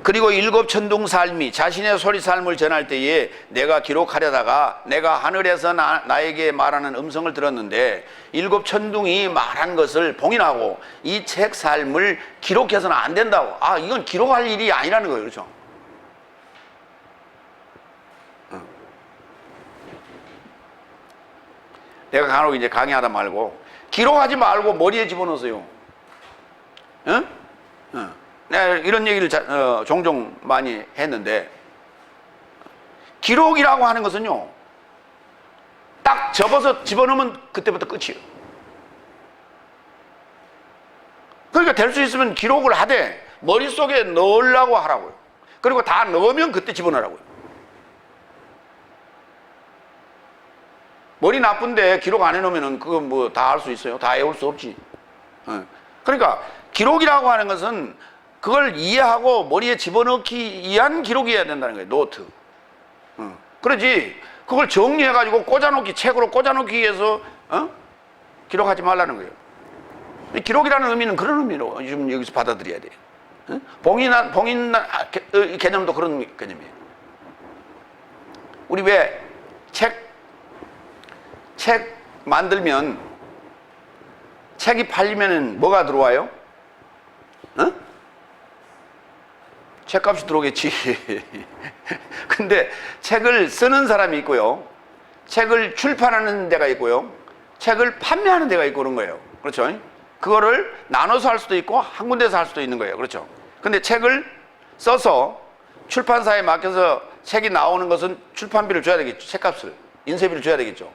그리고 일곱 천둥 삶이 자신의 소리 삶을 전할 때에 내가 기록하려다가 내가 하늘에서 나에게 말하는 음성을 들었는데 일곱 천둥이 말한 것을 봉인하고 이 책 삶을 기록해서는 안 된다고. 이건 기록할 일이 아니라는 거예요. 그렇죠? 내가 간혹 이제 강의하다 말고 기록하지 말고 머리에 집어넣으세요. 내가 이런 얘기를 종종 많이 했는데, 기록이라고 하는 것은요, 딱 접어서 집어넣으면 그때부터 끝이에요. 그러니까 될 수 있으면 기록을 하되 머릿속에 넣으려고 하라고요. 그리고 다 넣으면 그때 집어넣으라고요. 머리 나쁜데 기록 안 해놓으면 그거 뭐 다 할 수 있어요? 다 외울 수 없지. 그러니까 기록이라고 하는 것은 그걸 이해하고 머리에 집어넣기 위한 기록이어야 된다는 거예요. 노트. 그러지 그걸 정리해가지고 꽂아놓기, 책으로 꽂아놓기 위해서 기록하지 말라는 거예요. 기록이라는 의미는 그런 의미로 지금 여기서 받아들여야 돼요. 봉인 개념도 그런 개념이에요. 우리 왜 책 만들면 책이 팔리면 뭐가 들어와요? 책값이 들어오겠지. 근데 책을 쓰는 사람이 있고요, 책을 출판하는 데가 있고요, 책을 판매하는 데가 있고 그런 거예요. 그렇죠? 그거를 나눠서 할 수도 있고 한 군데서 할 수도 있는 거예요. 그렇죠? 근데 책을 써서 출판사에 맡겨서 책이 나오는 것은 출판비를 줘야 되겠죠. 책값을, 인쇄비를 줘야 되겠죠.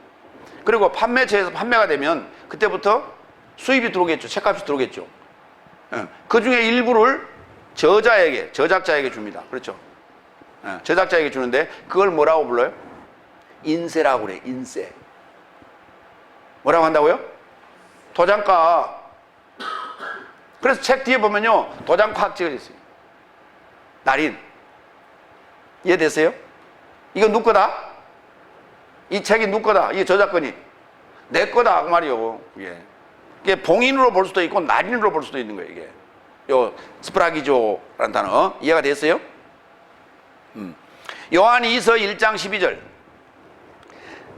그리고 판매처에서 판매가 되면 그때부터 수입이 들어오겠죠. 책값이 들어오겠죠. 그 중에 일부를 저작자에게 줍니다. 그렇죠? 저작자에게 주는데 그걸 뭐라고 불러요? 인세라고 그래요. 인세. 뭐라고 한다고요? 도장가. 그래서 책 뒤에 보면요, 도장가 확 찍어져 있어요. 날인. 이해되세요? 이거 누구 거다? 이 책이 누구 거다? 이게 저작권이 내 거다 그 말이요. 이게 봉인으로 볼 수도 있고 날인으로 볼 수도 있는 거예요. 이게 요 스프라기조라는 단어 이해가 됐어요? 요한 2서 1장 12절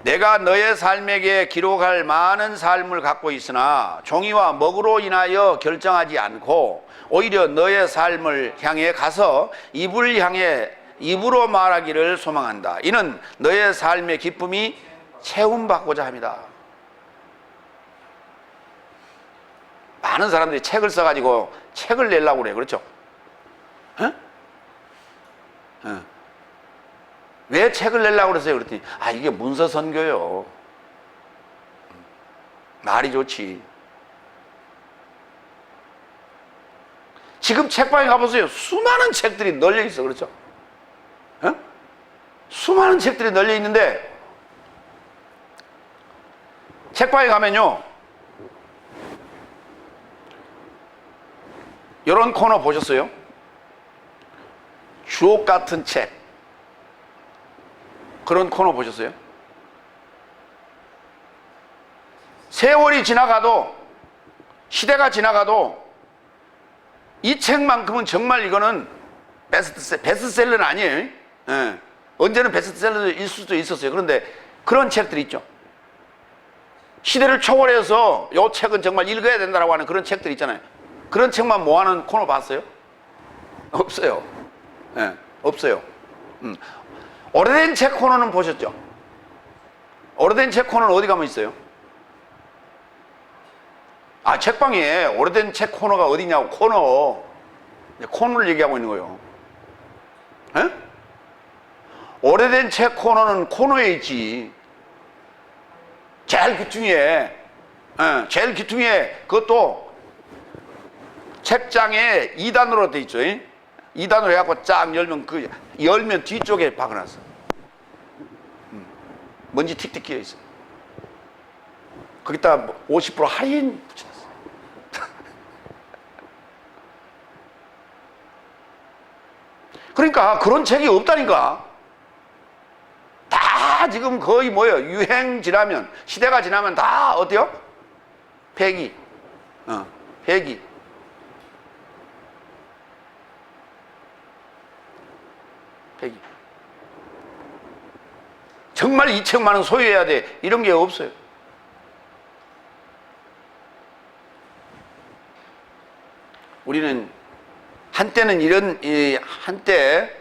내가 너의 삶에게 기록할 많은 삶을 갖고 있으나 종이와 먹으로 인하여 결정하지 않고 오히려 너의 삶을 향해 가서 입으로 말하기를 소망한다. 이는 너의 삶의 기쁨이 채움받고자 합니다. 많은 사람들이 책을 써가지고 책을 내려고 그래요. 그렇죠? 왜 책을 내려고 그러세요? 그랬더니 이게 문서 선교요. 말이 좋지. 지금 책방에 가보세요. 수많은 책들이 널려 있어. 그렇죠? 수많은 책들이 널려 있는데 책방에 가면요, 이런 코너 보셨어요? 주옥 같은 책, 그런 코너 보셨어요? 세월이 지나가도, 시대가 지나가도 이 책만큼은 정말 이거는 베스트셀러는 아니에요. 예. 언제는 베스트셀러일 수도 있었어요. 그런데 그런 책들이 있죠. 시대를 초월해서 이 책은 정말 읽어야 된다라고 하는 그런 책들 있잖아요. 그런 책만 모아놓은 코너 봤어요? 없어요. 예, 없어요. 오래된 책 코너는 보셨죠? 오래된 책 코너는 어디 가면 있어요? 아, 책방에 오래된 책 코너가 어디냐고. 코너를 얘기하고 있는 거예요. 예? 오래된 책 코너는 코너에 있지. 제일 귀퉁이에 그것도 책장에 2단으로 돼 있죠. 2단으로 해갖고 쫙 열면 뒤쪽에 박아놨어. 먼지 틱틱 끼어 있어. 거기다 50% 할인 붙여놨어. 그러니까 그런 책이 없다니까. 다 지금 거의 뭐예요? 유행 지나면, 시대가 지나면 다 어때요? 폐기. 폐기. 폐기. 정말 이 책만은 소유해야 돼. 이런 게 없어요. 우리는 한때는 한때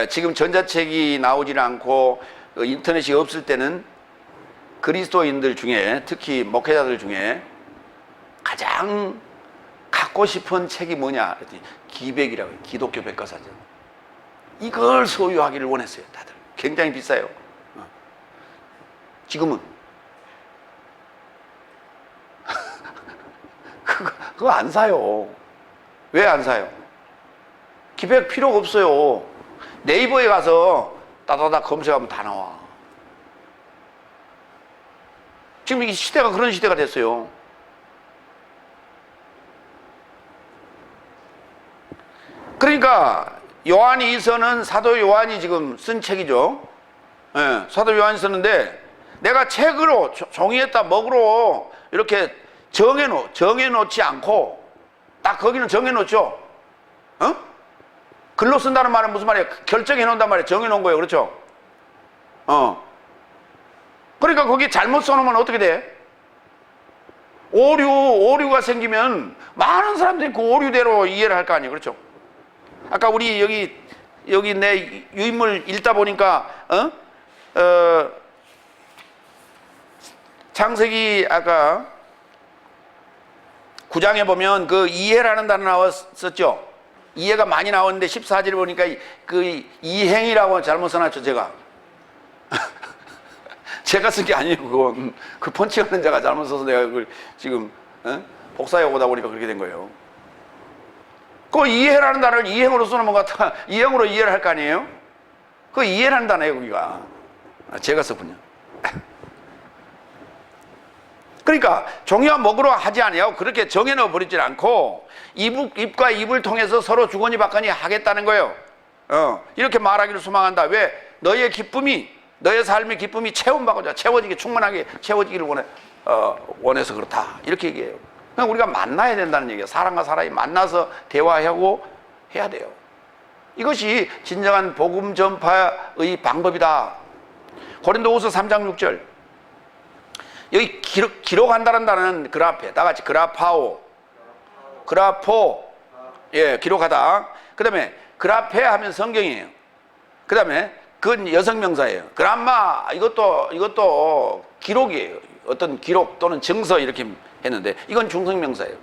지금 전자책이 나오질 않고 인터넷이 없을 때는 그리스도인들 중에, 특히 목회자들 중에 가장 갖고 싶은 책이 뭐냐 그랬더니 기백이라고 해요. 기독교 백과사전. 이걸 소유하기를 원했어요. 다들. 굉장히 비싸요. 지금은 그거 안 사요. 왜 안 사요? 기백 필요가 없어요. 네이버에 가서 따다닥 검색하면 다 나와. 지금 이 시대가 그런 시대가 됐어요. 그러니까 요한이 이서는 사도 요한이 지금 쓴 책이죠. 네, 사도 요한이 썼는데 내가 책으로 종이에다 먹으로 이렇게 정해놓지 않고 딱 거기는 정해놓죠. 글로 쓴다는 말은 무슨 말이에요? 결정해놓는단 말이에요. 정해놓은 거예요. 그렇죠? 그러니까 거기 잘못 써놓으면 어떻게 돼? 오류가 생기면 많은 사람들이 그 오류대로 이해를 할 거 아니에요. 그렇죠? 아까 우리 여기 내 유인물 읽다 보니까 창세기 아까 9장에 보면 그 이해라는 단어 나왔었죠. 이해가 많이 나오는데 14절에 보니까 그 이행이라고 잘못 써놨죠. 제가 쓴 게 아니에요. 그건 그 펀칭하는 자가 잘못 써서 내가 그걸 지금 복사해 오다 보니까 그렇게 된 거예요. 그 이해라는 단어를 이행으로 써놓으면 같아. 이행으로 이해를 할 거 아니에요? 그 이해라는 단어예요. 거기가 제가 썼군요. 그러니까 종이와 먹으로 하지 아니하고 그렇게 정해놓아 버리지 않고 입과 입을 통해서 서로 주거니 받거니 하겠다는 거예요. 이렇게 말하기를 소망한다. 왜? 너의 삶의 기쁨이 체험받고자 충만하게 채워지기를 원해서 그렇다. 이렇게 얘기해요. 그냥 우리가 만나야 된다는 얘기예요. 사람과 사람이 만나서 대화하고 해야 돼요. 이것이 진정한 복음 전파의 방법이다. 고린도후서 3장 6절. 여기 기록한다는 단어는 그라페, 다 같이 그라파오, 그라포, 기록하다. 그 다음에 그라페 하면 성경이에요. 그 다음에 그건 여성명사예요. 그람마, 이것도 기록이에요. 어떤 기록 또는 증서 이렇게 했는데 이건 중성명사예요.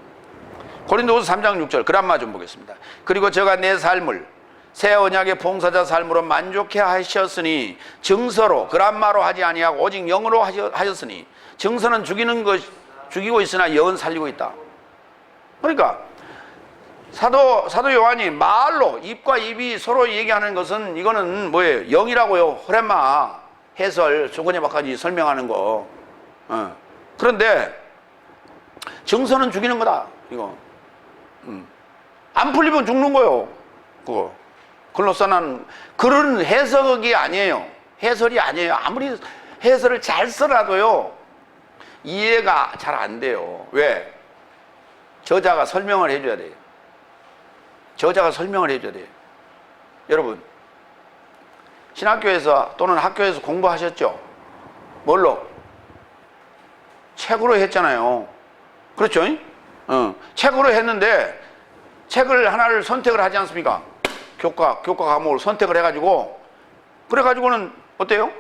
고린도후서 3장 6절 그람마 좀 보겠습니다. 그리고 저가 내 삶을 새 언약의 봉사자 삶으로 만족해 하셨으니 증서로 그람마로 하지 아니하고 오직 영으로 하셨으니 증서는 죽이고 있으나 영은 살리고 있다. 그러니까 사도 요한이 말로 입과 입이 서로 얘기하는 것은 이거는 뭐예요? 영이라고요. 호레마 해설 조건에까지 설명하는 거. 그런데 증서는 죽이는 거다. 이거 안 풀리면 죽는 거요. 그거 글로 써놓은 그런 해석이 아니에요. 해설이 아니에요. 아무리 해설을 잘 써놔도요, 이해가 잘 안 돼요. 왜? 저자가 설명을 해줘야 돼요. 저자가 설명을 해줘야 돼요. 여러분, 신학교에서 또는 학교에서 공부하셨죠? 뭘로? 책으로 했잖아요. 그렇죠? 책으로 했는데 책을 하나를 선택을 하지 않습니까? 교과 과목을 선택을 해가지고, 그래가지고는 어때요?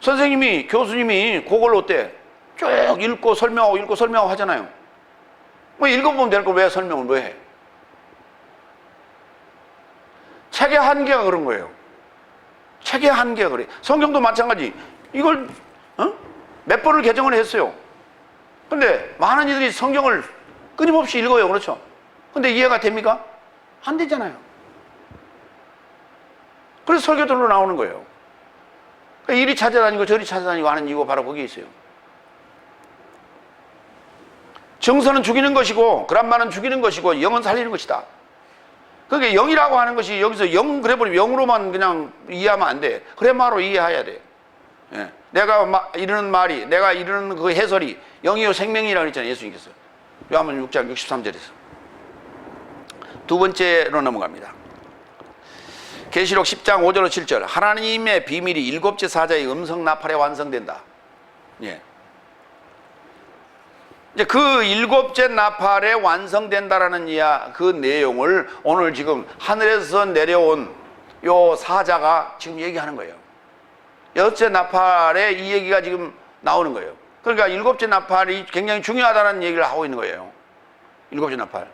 선생님이, 교수님이 그걸 어때? 쭉 읽고 설명하고 하잖아요. 뭐 읽어보면 될 거 왜 설명을 왜 해? 책의 한계가 그런 거예요. 책의 한계가 그래. 성경도 마찬가지. 이걸 몇 번을 개정을 했어요. 근데 많은 이들이 성경을 끊임없이 읽어요. 그렇죠? 근데 이해가 됩니까? 안 되잖아요. 그래서 설교들로 나오는 거예요. 이리 찾아다니고 저리 찾아다니고 하는 이유가 바로 거기에 있어요. 정서는 죽이는 것이고 그람마는 죽이는 것이고 영은 살리는 것이다. 그게 영이라고 하는 것이 여기서 영 그래버리면 영으로만 그냥 이해하면 안 돼. 그래마로 이해해야 돼. 예. 내가 이르는 말이, 내가 이르는 그 해설이 영이요 생명이라고 했잖아요. 예수님께서. 요한복음 6장 63절에서. 두 번째로 넘어갑니다. 계시록 10장 5절로 7절. 하나님의 비밀이 일곱째 사자의 음성 나팔에 완성된다. 예. 이제 그 일곱째 나팔에 완성된다라는 그 내용을 오늘 지금 하늘에서 내려온 요 사자가 지금 얘기하는 거예요. 여섯째 나팔에 이 얘기가 지금 나오는 거예요. 그러니까 일곱째 나팔이 굉장히 중요하다는 얘기를 하고 있는 거예요. 일곱째 나팔.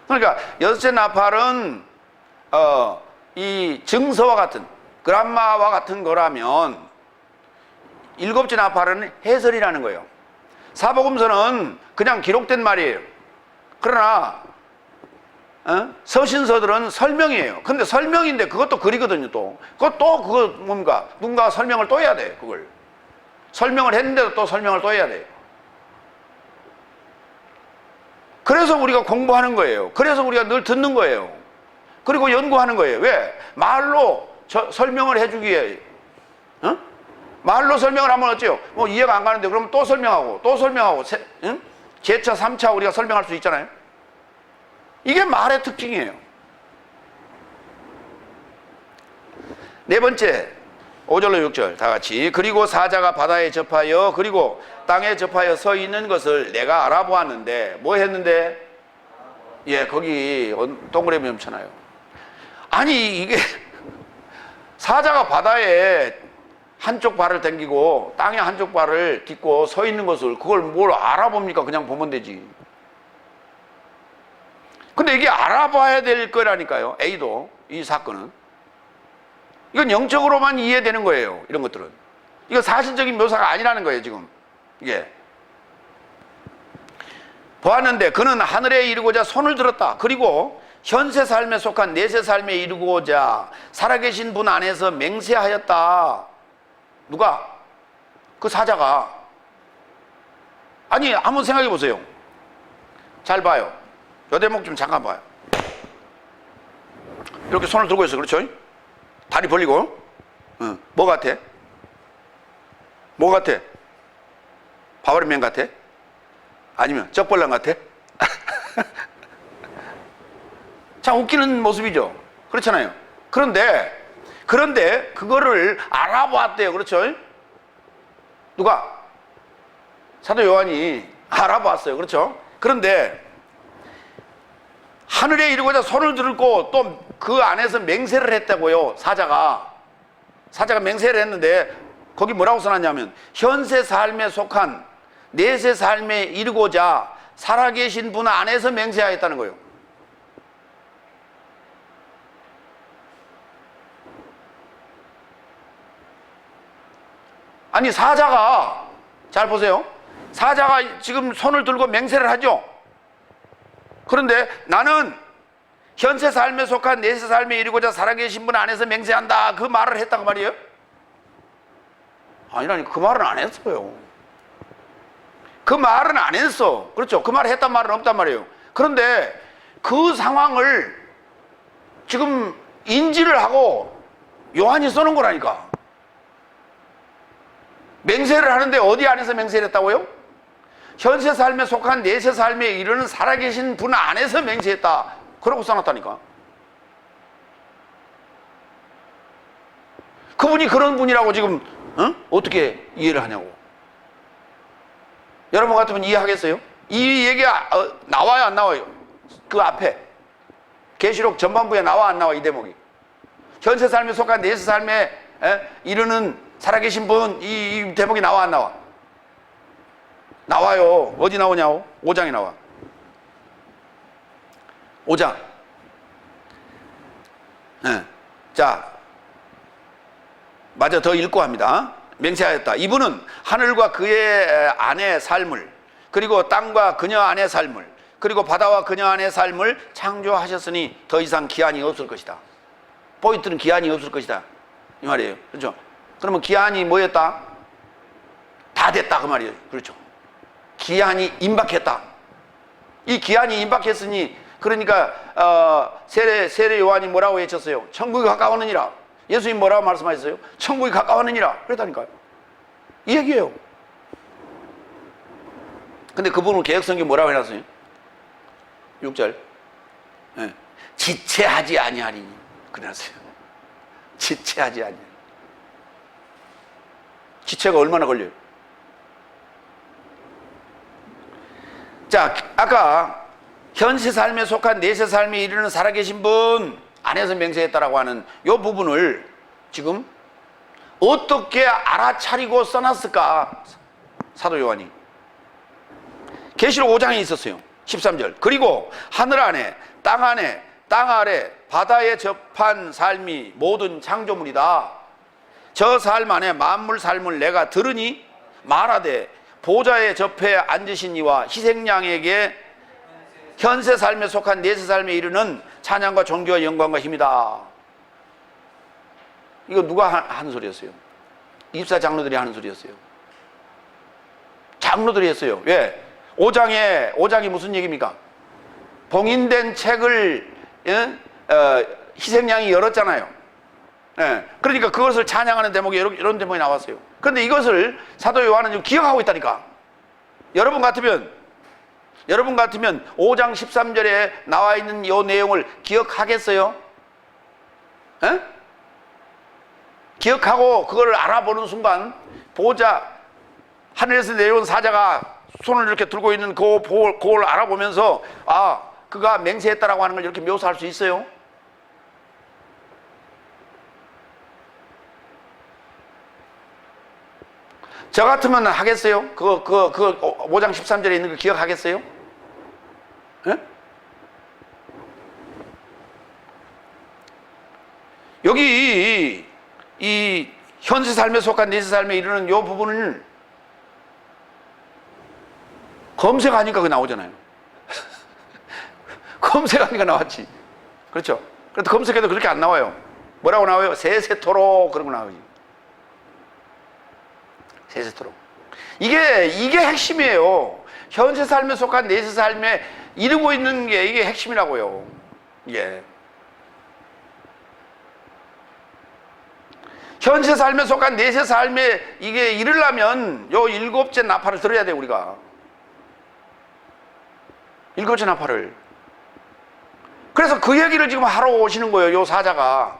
그러니까 여섯째 나팔은 이 증서와 같은 그람마와 같은 거라면 일곱째 나팔은 해설이라는 거예요. 사복음서는 그냥 기록된 말이에요. 그러나 서신서들은 설명이에요. 근데 설명인데 그것도 글이거든요. 또 그거 뭡니까? 누군가 설명을 또 해야 돼. 그걸 설명을 했는데도 또 설명을 또 해야 돼. 그래서 우리가 공부하는 거예요. 그래서 우리가 늘 듣는 거예요. 그리고 연구하는 거예요. 왜? 말로 설명을 해주기에 말로 설명을 하면 어째요? 뭐 이해가 안 가는데 그러면 또 설명하고 제차 3차 우리가 설명할 수 있잖아요. 이게 말의 특징이에요. 네 번째 5절로 6절 다 같이. 그리고 사자가 바다에 접하여 그리고 땅에 접하여 서 있는 것을 내가 알아보았는데 뭐 했는데? 예, 거기 동그라미 넘잖아요. 아니 이게 사자가 바다에 한쪽 발을 당기고 땅에 한쪽 발을 딛고 서 있는 것을 그걸 뭘 알아봅니까? 그냥 보면 되지. 근데 이게 알아봐야 될 거라니까요. A도 이 사건은 이건 영적으로만 이해되는 거예요. 이런 것들은 이거 사실적인 묘사가 아니라는 거예요. 지금 이게 보았는데 그는 하늘에 이르고자 손을 들었다. 그리고 현세 삶에 속한 내세 삶에 이르고자 살아계신 분 안에서 맹세하였다. 누가? 그 사자가. 아니 한번 생각해 보세요. 잘 봐요. 요 대목 좀 잠깐 봐요. 이렇게 손을 들고 있어. 그렇죠? 다리 벌리고. 뭐 같아? 뭐 같아? 바바리맨 같아? 아니면 쩍벌랑 같아? 참 웃기는 모습이죠. 그렇잖아요. 그런데 그거를 알아봤대요. 그렇죠? 누가? 사도 요한이 알아봤어요. 그렇죠? 그런데 하늘에 이르고자 손을 들고 또 그 안에서 맹세를 했다고요. 사자가 맹세를 했는데 거기 뭐라고 써놨냐면 현세 삶에 속한 내세 삶에 이르고자 살아계신 분 안에서 맹세하였다는 거예요. 아니 사자가 잘 보세요. 사자가 지금 손을 들고 맹세를 하죠. 그런데 나는 현세 삶에 속한 내세 삶에 이르고자 살아계신 분 안에서 맹세한다. 그 말을 했단 말이에요? 아니라니 그 말은 안 했어요. 그 말은 안 했어. 그렇죠? 그 말을 했단 말은 없단 말이에요. 그런데 그 상황을 지금 인지를 하고 요한이 써놓은 거라니까. 맹세를 하는데 어디 안에서 맹세를 했다고요? 현세 삶에 속한 내세 삶에 이르는 살아계신 분 안에서 맹세했다. 그러고 써놨다니까. 그분이 그런 분이라고 지금 어떻게 이해를 하냐고. 여러분 같으면 이해하겠어요? 이 얘기가 나와요 안 나와요? 그 앞에 계시록 전반부에 나와 안 나와 이 대목이. 현세 삶에 속한 내세 삶에 이르는 살아계신 분 이 대목이 나와 안 나와? 나와요. 어디 나오냐고? 5장에 나와. 5장. 자, 맞아. 더 읽고 합니다. 맹세하였다. 이분은 하늘과 그의 안의 삶을, 그리고 땅과 그녀 안의 삶을, 그리고 바다와 그녀 안의 삶을 창조하셨으니 더 이상 기한이 없을 것이다. 포인트는 기한이 없을 것이다 이 말이에요. 그렇죠? 그러면 기한이 뭐였다? 다 됐다 그 말이에요. 그렇죠? 기한이 임박했다. 이 기한이 임박했으니 그러니까 세례 요한이 뭐라고 외쳤어요? 천국이 가까웠느니라. 예수님 뭐라고 말씀하셨어요? 천국이 가까웠느니라. 그랬다니까요. 이 얘기예요. 근데 그분은 개혁성경 뭐라고 해놨어요? 6절. 지체하지 아니하리니. 그래놨어요. 지체하지 아니하리니. 지체가 얼마나 걸려요? 자, 아까 현세 삶에 속한 내세 삶에 이르는 살아계신 분 안에서 맹세했다라고 하는 이 부분을 지금 어떻게 알아차리고 써놨을까? 사도 요한이 계시록 5장에 있었어요. 13절. 그리고 하늘 안에 땅 안에 땅 아래 바다에 접한 삶이 모든 창조물이다. 저 삶 안에 만물 삶을 내가 들으니 말하되 보좌에 접해 앉으신 이와 희생양에게 현세 삶에 속한 내세 삶에 이르는 찬양과 존귀와 영광과 힘이다. 이거 누가 하는 소리였어요? 입사 장로들이 하는 소리였어요. 장로들이 했어요. 왜? 5장이 무슨 얘기입니까? 봉인된 책을 희생양이 열었잖아요. 그러니까 그것을 찬양하는 대목이 이런 대목이 나왔어요. 그런데 이것을 사도 요한은 지금 기억하고 있다니까. 여러분 같으면 5장 13절에 나와 있는 이 내용을 기억하겠어요? 기억하고 그걸 알아보는 순간 하늘에서 내려온 사자가 손을 이렇게 들고 있는 그걸 알아보면서 그가 맹세했다라고 하는 걸 이렇게 묘사할 수 있어요? 저 같으면 하겠어요? 5장 13절에 있는 거 기억하겠어요? 여기 이 현세 삶에 속한 내세 삶에 이르는 이 부분을 검색하니까 그 나오잖아요. 검색하니까 나왔지. 그렇죠? 그런데 검색해도 그렇게 안 나와요. 뭐라고 나와요? 세세토록 그런 거 나오지. 세세토록. 이게 핵심이에요. 현세 삶에 속한 내세 삶에 이루고 있는 게 이게 핵심이라고요. 이게. 현세 삶에 속한 내세 삶에 이게 이르려면 요 7째 나팔을 들어야 돼요, 우리가. 7째 나팔을. 그래서 그 얘기를 지금 하러 오시는 거예요, 요 사자가.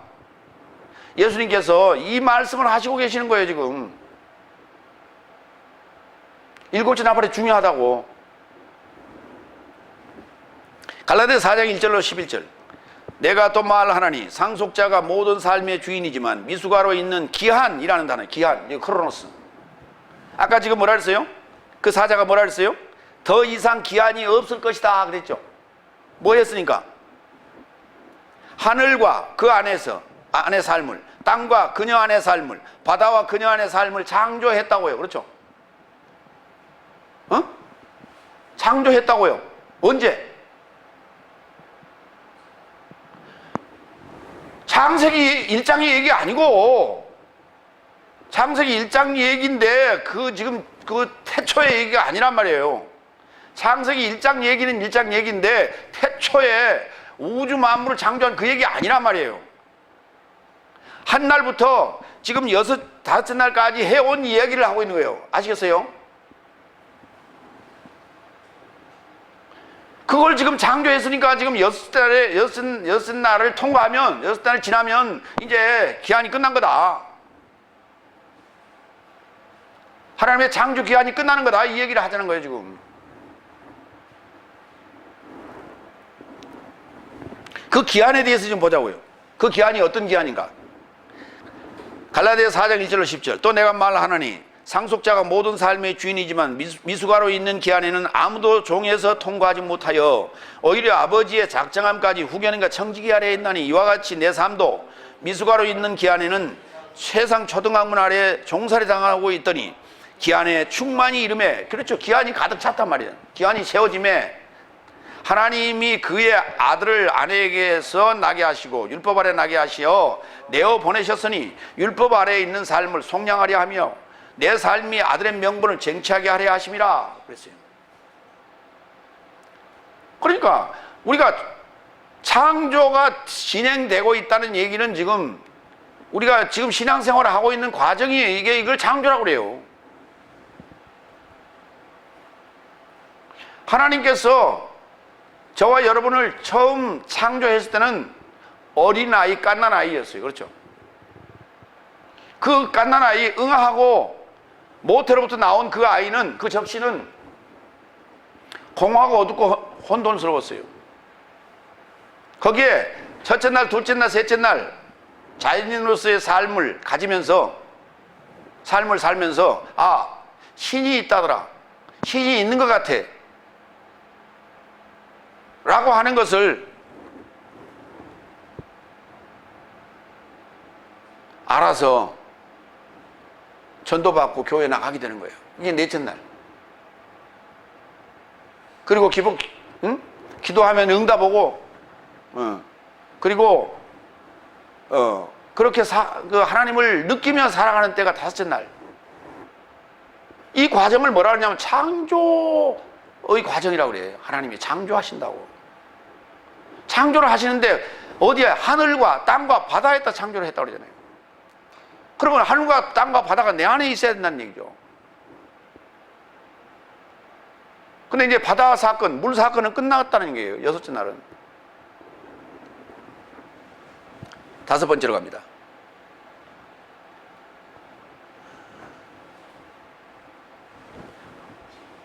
예수님께서 이 말씀을 하시고 계시는 거예요, 지금. 7째 나팔이 중요하다고. 갈라디아 4장 1절로 11절. 내가 또 말하나니 상속자가 모든 삶의 주인이지만 미수가로 있는 기한이라는 단어, 기한, 이거 크로노스. 아까 지금 뭐라 그랬어요? 그 사자가 뭐라 그랬어요? 더 이상 기한이 없을 것이다 그랬죠. 뭐 했으니까? 하늘과 그 안의 삶을, 땅과 그녀 안의 삶을, 바다와 그녀 안의 삶을 창조했다고요. 그렇죠? 창조했다고요. 언제? 창세기 1장의 얘기 아니고, 창세기 1장 얘기인데 지금 태초의 얘기가 아니란 말이에요. 창세기 1장 얘기는 1장 얘기인데 태초에 우주 만물을 창조한 그 얘기 아니란 말이에요. 한날부터 지금 다섯째 날까지 해온 이야기를 하고 있는 거예요. 아시겠어요? 그걸 지금 창조했으니까 지금 여섯 날을 통과하면, 여섯 날 지나면 이제 기한이 끝난 거다. 하나님의 창조 기한이 끝나는 거다. 이 얘기를 하자는 거예요, 지금. 그 기한에 대해서 좀 보자고요. 그 기한이 어떤 기한인가? 갈라디아 4장 1절로 10절. 또 내가 말하노니 상속자가 모든 삶의 주인이지만 미숙아로 있는 기한에는 아무도 종에서 통과하지 못하여 오히려 아버지의 작정함까지 후견인과 청지기 아래에 있나니 이와 같이 내 삶도 미숙아로 있는 기한에는 세상 초등학문 아래에 종살이 당하고 있더니 기한에 충만히 이름에, 그렇죠, 기한이 가득 찼단 말이에요. 기한이 세워짐에 하나님이 그의 아들을 아내에게서 나게 하시고 율법 아래 나게 하시어 내어 보내셨으니 율법 아래에 있는 삶을 속량하려 하며 내 삶이 아들의 명분을 쟁취하게 하려 하심이라 그랬어요. 그러니까 우리가 창조가 진행되고 있다는 얘기는 지금 우리가 지금 신앙생활을 하고 있는 과정이 이걸 창조라고 그래요. 하나님께서 저와 여러분을 처음 창조했을 때는 어린아이, 갓난아이였어요. 그렇죠? 그 갓난아이 응아하고 모태로부터 나온 그 아이는, 그 접시는 공허하고 어둡고 혼돈스러웠어요. 거기에 첫째 날, 둘째 날, 셋째 날 자연인으로서의 삶을 가지면서, 삶을 살면서 아, 신이 있다더라, 신이 있는 것 같아 라고 하는 것을 알아서 전도받고 교회에 나가게 되는 거예요. 이게 넷째 날. 그리고 기도하면 응답 오고, 그리고 그렇게 그 하나님을 느끼며 살아가는 때가 다섯째 날. 이 과정을 뭐라 하냐면 창조의 과정이라고 그래요. 하나님이 창조하신다고. 창조를 하시는데 어디에 하늘과 땅과 바다에다 창조를 했다고 그러잖아요. 그러면 하늘과 땅과 바다가 내 안에 있어야 된다는 얘기죠. 근데 이제 바다 사건, 물 사건은 끝났다는 얘기예요. 여섯째 날은. 다섯 번째로 갑니다.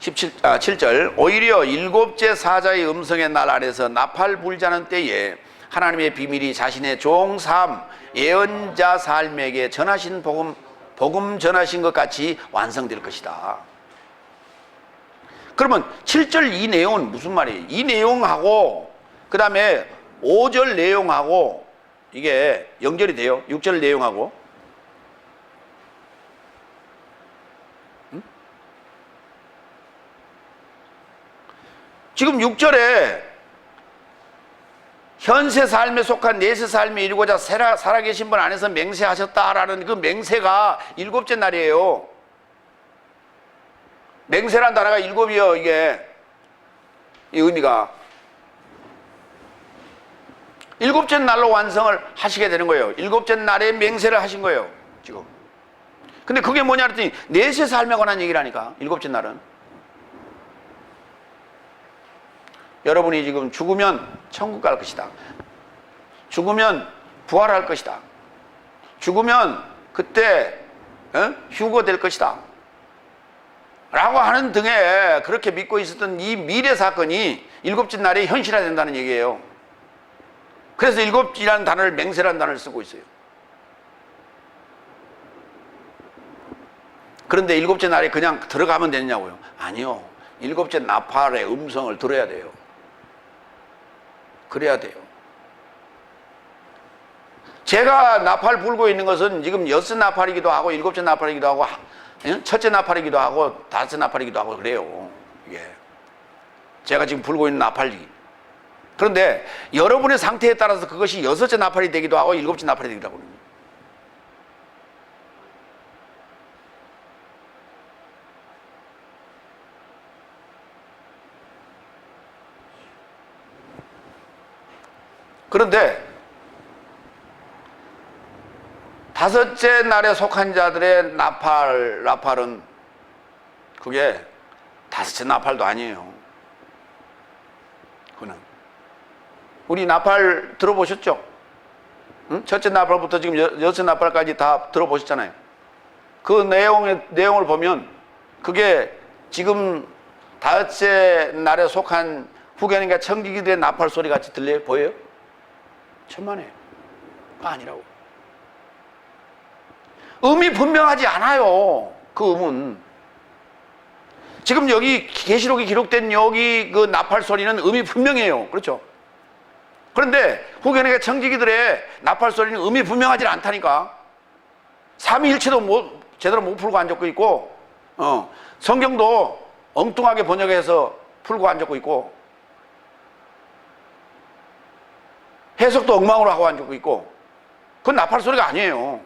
7절. 오히려 일곱째 사자의 음성의 날 안에서 나팔 불자는 때에 하나님의 비밀이 자신의 종 삶, 예언자 삶에게 전하신 복음 전하신 것 같이 완성될 것이다. 그러면 7절 이 내용은 무슨 말이에요? 이 내용하고 그 다음에 5절 내용하고 이게 연결이 돼요. 6절 내용하고. 지금 6절에 현세 삶에 속한 내세 삶에 이루고자 살아계신 분 안에서 맹세하셨다라는 그 맹세가 일곱째 날이에요. 맹세란 단어가 일곱이요. 이게 이 의미가 일곱째 날로 완성을 하시게 되는 거예요. 일곱째 날에 맹세를 하신 거예요. 지금. 근데 그게 뭐냐 그랬더니 내세 삶에 관한 얘기라니까. 일곱째 날은 여러분이 지금 죽으면 천국 갈 것이다. 죽으면 부활할 것이다. 죽으면 그때 휴거될 것이다. 라고 하는 등의 그렇게 믿고 있었던 이 미래 사건이 일곱째 날에 현실화된다는 얘기예요. 그래서 일곱이라는 단어를 맹세라는 단어를 쓰고 있어요. 그런데 일곱째 날에 그냥 들어가면 되느냐고요? 아니요. 일곱째 나팔의 음성을 들어야 돼요. 그래야 돼요. 제가 나팔 불고 있는 것은 지금 여섯 나팔이기도 하고 일곱째 나팔이기도 하고 첫째 나팔이기도 하고 다섯째 나팔이기도 하고 그래요. 이게 제가 지금 불고 있는 나팔이. 그런데 여러분의 상태에 따라서 그것이 여섯째 나팔이 되기도 하고 일곱째 나팔이 되기도 하고. 그런데 다섯째 날에 속한 자들의 나팔은 그게 다섯째 나팔도 아니에요. 그는 우리 나팔 들어보셨죠? 응? 첫째 나팔부터 지금 여섯 나팔까지 다 들어보셨잖아요. 그 내용을 보면 그게 지금 다섯째 날에 속한 후견인과 청지기들의 나팔 소리 같이 들려요? 보여요? 천만에요. 아니라고. 음이 분명하지 않아요. 그 음은. 지금 여기 계시록이 기록된 여기 그 나팔 소리는 음이 분명해요. 그렇죠? 그런데 후견인과 청지기들의 나팔 소리는 음이 분명하지 않다니까. 삼위일체도 제대로 못 풀고 앉았고 있고, 성경도 엉뚱하게 번역해서 풀고 앉았고 있고, 해석도 엉망으로 하고 앉았고 있고, 그건 나팔 소리가 아니에요.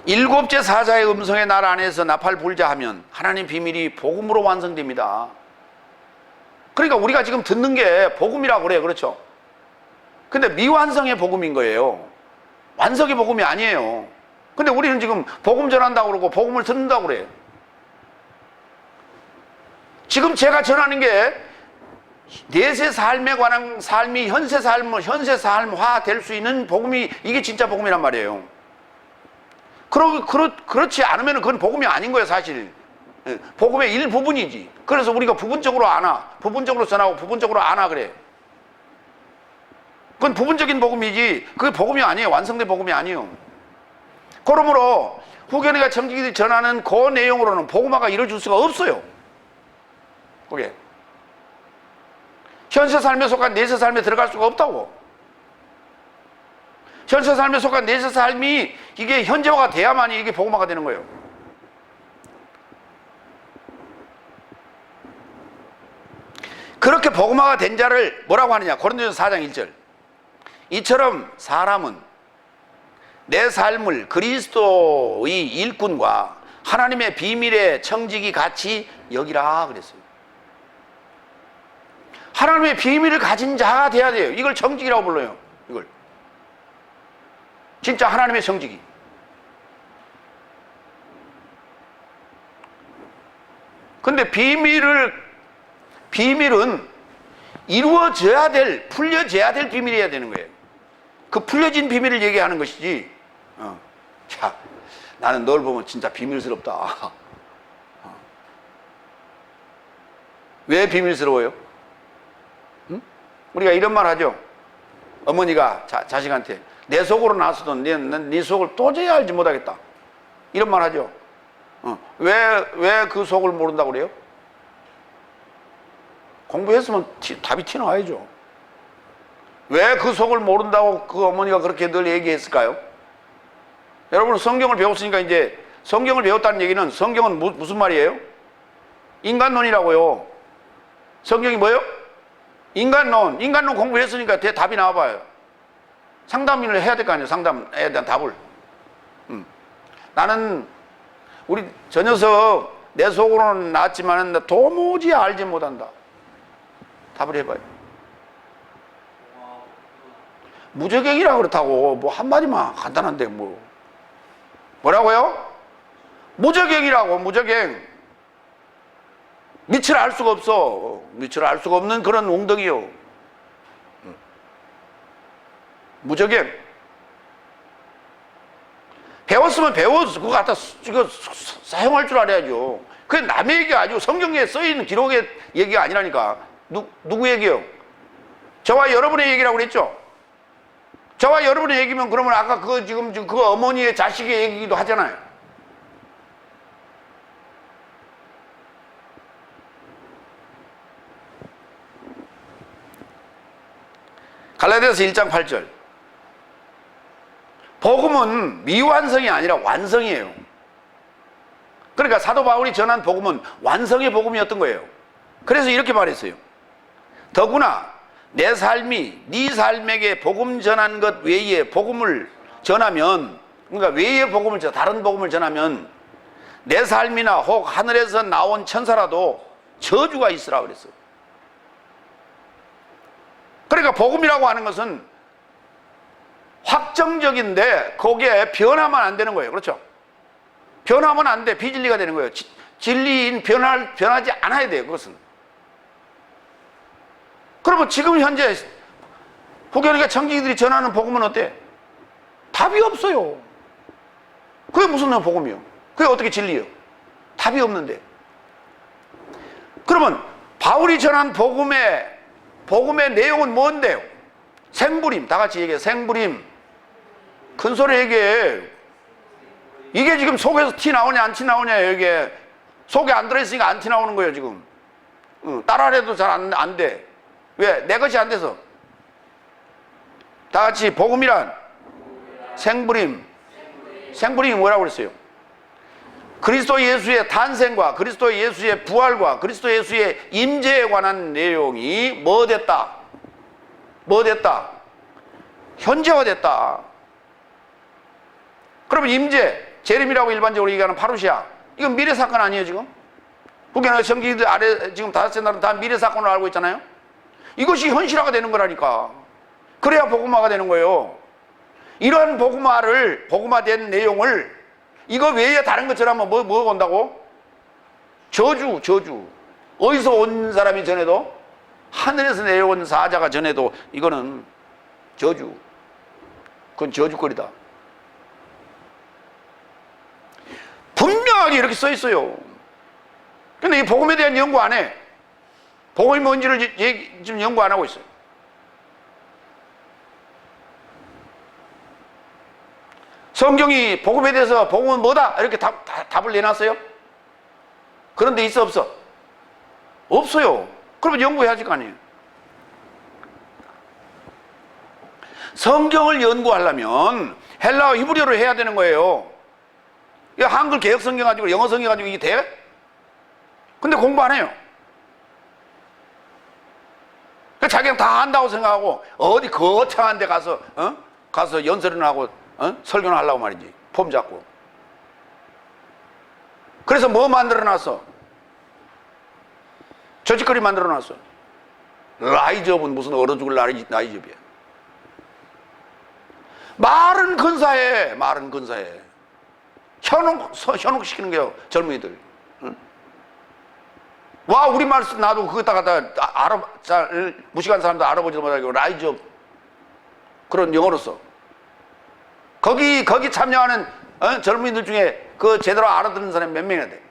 일곱째 사자의 음성의 날 안에서 나팔 불자 하면 하나님 비밀이 복음으로 완성됩니다. 그러니까 우리가 지금 듣는 게 복음이라고 그래요. 그렇죠? 근데 미완성의 복음인 거예요. 완성의 복음이 아니에요. 근데 우리는 지금 복음 전한다고 그러고 복음을 듣는다고 그래요. 지금 제가 전하는 게 내세 삶에 관한 삶이 현세 삶화 될 수 있는 복음이, 이게 진짜 복음이란 말이에요. 그렇지 않으면 그건 복음이 아닌 거예요, 사실. 복음의 일부분이지. 그래서 우리가 부분적으로 아나, 부분적으로 전하고 부분적으로 아나 그래. 그건 부분적인 복음이지 그게 복음이 아니에요. 완성된 복음이 아니에요. 그러므로 후견인과 청지기들이 전하는 그 내용으로는 복음화가 이루어질 수가 없어요. 그게 현세 삶에 속한 내세 삶에 들어갈 수가 없다고. 현세 삶에 속한 내세 삶이 이게 현재화가 돼야만이 이게 복음화가 되는 거예요. 그렇게 복음화가 된 자를 뭐라고 하느냐? 고린도전서 4장 1절. 이처럼 사람은 내 삶을 그리스도의 일꾼과 하나님의 비밀의 청지기 같이 여기라 그랬어요. 하나님의 비밀을 가진 자가 돼야 돼요. 이걸 청지기라고 불러요. 이걸 진짜 하나님의 청지기. 근데 비밀은 이루어져야 될, 풀려져야 될 비밀이어야 되는 거예요. 그 풀려진 비밀을 얘기하는 것이지. 야, 나는 널 보면 진짜 비밀스럽다. 왜 비밀스러워요? 응? 우리가 이런 말 하죠. 어머니가 자식한테 내 속으로 나서도 네 속을 도저히 알지 못하겠다. 이런 말 하죠. 왜 그 속을 모른다고 그래요? 공부했으면 답이 튀어나와야죠. 왜 그 속을 모른다고 그 어머니가 그렇게 늘 얘기했을까요? 여러분 성경을 배웠으니까 이제 성경을 배웠다는 얘기는 성경은 무슨 말이에요? 인간론이라고요. 성경이 뭐예요? 인간론 공부했으니까 답이 나와봐요. 상담을 해야 될 거 아니에요. 상담에 대한 답을. 나는 우리 저 녀석 내 속으로는 나왔지만 도무지 알지 못한다. 답을 해봐요. 무저갱이라 그렇다고 뭐 한마디만 간단한데 뭐라고요? 무저갱이라고. 무저갱. 밑을 알 수가 없어. 밑을 알 수가 없는 그런 웅덩이요. 무저갱. 배웠으면 배워서 그거 갖다 사용할 줄 알아야죠. 그게 남의 얘기가 아니고 성경에 써있는 기록의 얘기가 아니라니까. 누구 얘기요? 저와 여러분의 얘기라고 그랬죠? 저와 여러분의 얘기면 그러면 아까 지금 그 어머니의 자식의 얘기기도 하잖아요. 갈라디아서 1장 8절. 복음은 미완성이 아니라 완성이에요. 그러니까 사도 바울이 전한 복음은 완성의 복음이었던 거예요. 그래서 이렇게 말했어요. 더구나 내 삶이 네 삶에게 복음 전한 것 외에 복음을 전하면, 그러니까 외의 복음을 다른 복음을 전하면 내 삶이나 혹 하늘에서 나온 천사라도 저주가 있으라 그랬어요. 그러니까 복음이라고 하는 것은 확정적인데 거기에 변하면 안 되는 거예요. 그렇죠? 변하면 안 돼. 비진리가 되는 거예요. 진리인 변하지 않아야 돼요. 그것은. 그러면 지금 현재 후견이가 청지기들이 전하는 복음은 어때? 답이 없어요. 그게 무슨 복음이요? 그게 어떻게 진리요? 답이 없는데. 그러면 바울이 전한 복음의 내용은 뭔데요? 생부림. 다 같이 얘기해. 생부림. 큰 소리 얘기해. 이게 지금 속에서 티 나오냐 안 티 나오냐 이게 속에 안 들어있으니까 안 티 나오는 거예요 지금. 따라해도 잘 안 돼. 왜? 내 것이 안 돼서. 다 같이 복음이란 생부림. 생부림이 뭐라고 그랬어요? 그리스도 예수의 탄생과 그리스도 예수의 부활과 그리스도 예수의 임재에 관한 내용이 뭐 됐다? 뭐 됐다? 현재화됐다. 그러면 임재, 재림이라고 일반적으로 얘기하는 파루시아, 이건 미래 사건 아니에요 지금? 후견의 청지기들 아래 지금 다섯째 날은 다 미래 사건을 알고 있잖아요. 이것이 현실화가 되는 거라니까. 그래야 복음화가 되는 거예요. 이런 복음화된 내용을 이거 외에 다른 것 전하면 뭐가 온다고? 저주. 어디서 온 사람이 전해도? 하늘에서 내려온 사자가 전해도 이거는 저주. 그건 저주거리다. 분명하게 이렇게 써 있어요. 근데 이 복음에 대한 연구 안 해. 복음이 뭔지를 지금 연구 안 하고 있어요. 성경이 복음에 대해서 복음은 뭐다? 이렇게 답을 내놨어요? 그런 데 있어 없어? 없어요. 그러면 연구해야지 할 거 아니에요. 성경을 연구하려면 헬라어 히브리어로 해야 되는 거예요. 한글 개혁 성경 가지고 영어 성경 가지고 이게 돼? 근데 공부 안 해요. 자기가 다 한다고 생각하고 어디 거창한 데 가서 연설을 하고 설교를 하려고 말이지. 폼 잡고. 그래서 뭐 만들어 놨어? 저짓거리 만들어 놨어. 라이즈업은 무슨 얼어 죽을 라이즈업이야. 말은 근사해. 현혹시키는 거예요 젊은이들. 응? 와 우리말 나도 그거다가 무식한 사람도 알아보지도 못하고 라이즈업 그런 영어로 써. 거기 참여하는 젊은이들 중에 그 제대로 알아듣는 사람이 몇 명이나 돼.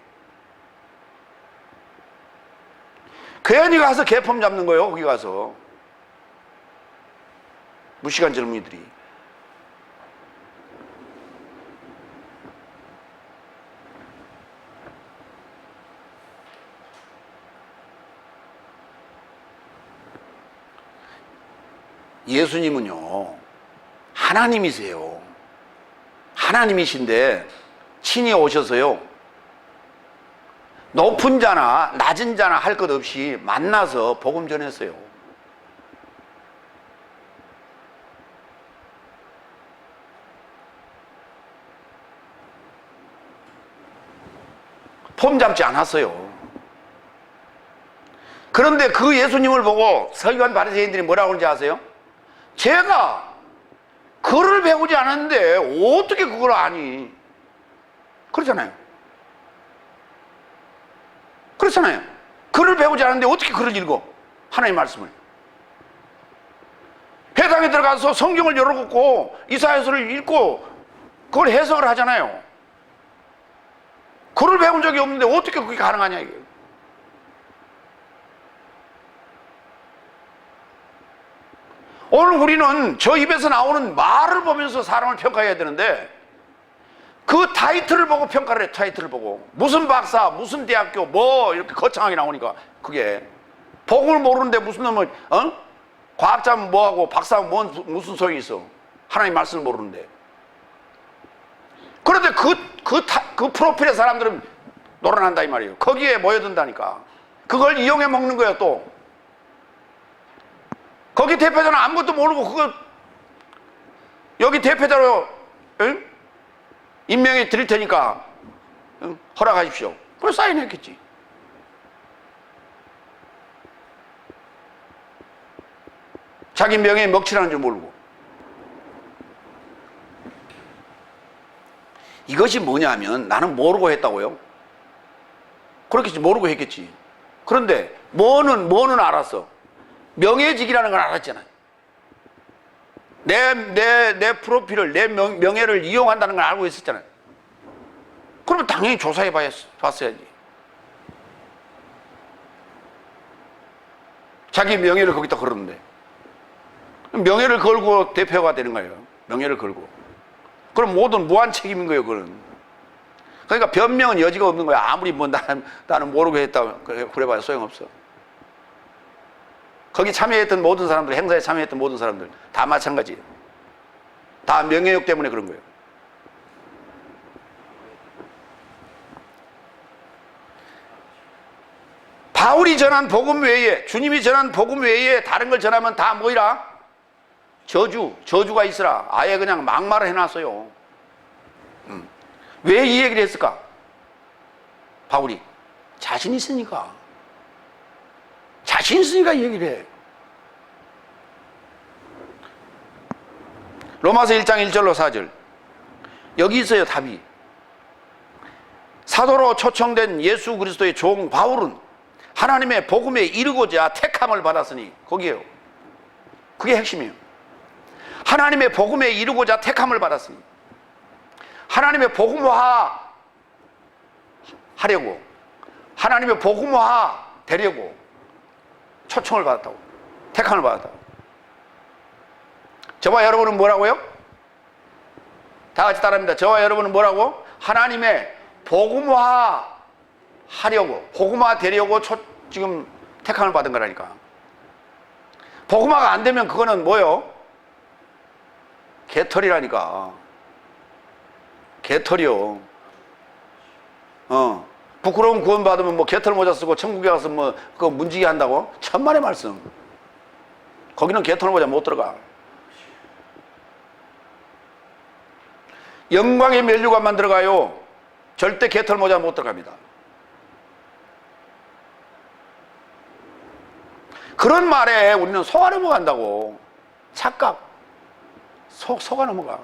괜히 가서 개폼 잡는 거예요. 거기 가서 무식한 젊은이들이. 예수님은요 하나님이세요. 하나님이신데 친히 오셔서요 높은 자나 낮은 자나 할 것 없이 만나서 복음 전했어요. 폼 잡지 않았어요. 그런데 그 예수님을 보고 서기관 바리새인들이 뭐라고 그러는지 아세요? 제가 글을 배우지 않았는데 어떻게 그걸 아니? 그렇잖아요. 글을 배우지 않았는데 어떻게 글을 읽어? 하나님의 말씀을. 회당에 들어가서 성경을 열어놓고 이사야서를 읽고 그걸 해석을 하잖아요. 글을 배운 적이 없는데 어떻게 그게 가능하냐 이게. 오늘 우리는 저 입에서 나오는 말을 보면서 사람을 평가해야 되는데 그 타이틀을 보고 평가를 해. 타이틀을 보고 무슨 박사 무슨 대학교 뭐 이렇게 거창하게 나오니까 그게 복음을 모르는데 무슨 놈은 과학자면 뭐하고 박사면 무슨 소용이 있어. 하나님 말씀을 모르는데. 그런데 그 프로필의 사람들은 놀아난다 이 말이에요. 거기에 모여든다니까. 그걸 이용해 먹는 거예요. 또 거기 대표자는 아무것도 모르고 그거 여기 대표자로 임명해 드릴 테니까 허락하십시오. 그걸 사인했겠지. 자기 명예에 먹칠하는 줄 모르고. 이것이 뭐냐면 나는 모르고 했다고요? 그렇겠지, 모르고 했겠지. 그런데 뭐는 알았어. 명예직이라는 걸 알았잖아요. 내 프로필을, 내 명예를 이용한다는 걸 알고 있었잖아요. 그러면 당연히 조사해 봤어야지. 자기 명예를 거기다 걸었는데. 명예를 걸고 대표가 되는 거예요. 명예를 걸고. 그럼 모든 무한 책임인 거예요, 그건. 그러니까 변명은 여지가 없는 거야. 아무리 뭐 나는 모르고 했다 그래봐야 소용없어. 거기 참여했던 모든 사람들, 행사에 참여했던 모든 사람들 다 마찬가지예요. 다 명예욕 때문에 그런 거예요. 바울이 전한 복음 외에, 주님이 전한 복음 외에 다른 걸 전하면 다 뭐이라? 저주가 있으라. 아예 그냥 막말을 해놨어요. 왜 이 얘기를 했을까? 바울이 자신 있으니까. 자신 있으니까 이 얘기를 해. 로마서 1장 1절로 4절. 여기 있어요, 답이. 사도로 초청된 예수 그리스도의 종 바울은 하나님의 복음에 이르고자 택함을 받았으니, 거기에요. 그게 핵심이에요. 하나님의 복음에 이르고자 택함을 받았으니, 하나님의 복음화 하려고, 하나님의 복음화 되려고 초청을 받았다고, 택함을 받았다고. 저와 여러분은 뭐라고요? 다 같이 따라합니다. 저와 여러분은 뭐라고? 하나님의 복음화 하려고, 복음화 되려고 지금 택함을 받은 거라니까. 복음화가 안 되면 그거는 뭐요? 개털이라니까. 개털이요. 부끄러운 구원 받으면 뭐 개털 모자 쓰고 천국에 가서 뭐 그거 문지기 한다고? 천만의 말씀. 거기는 개털 모자 못 들어가. 영광의 면류관만 들어가요. 절대 개털 모자 못 들어갑니다. 그런 말에 우리는 속아 넘어간다고. 착각. 속아 넘어가.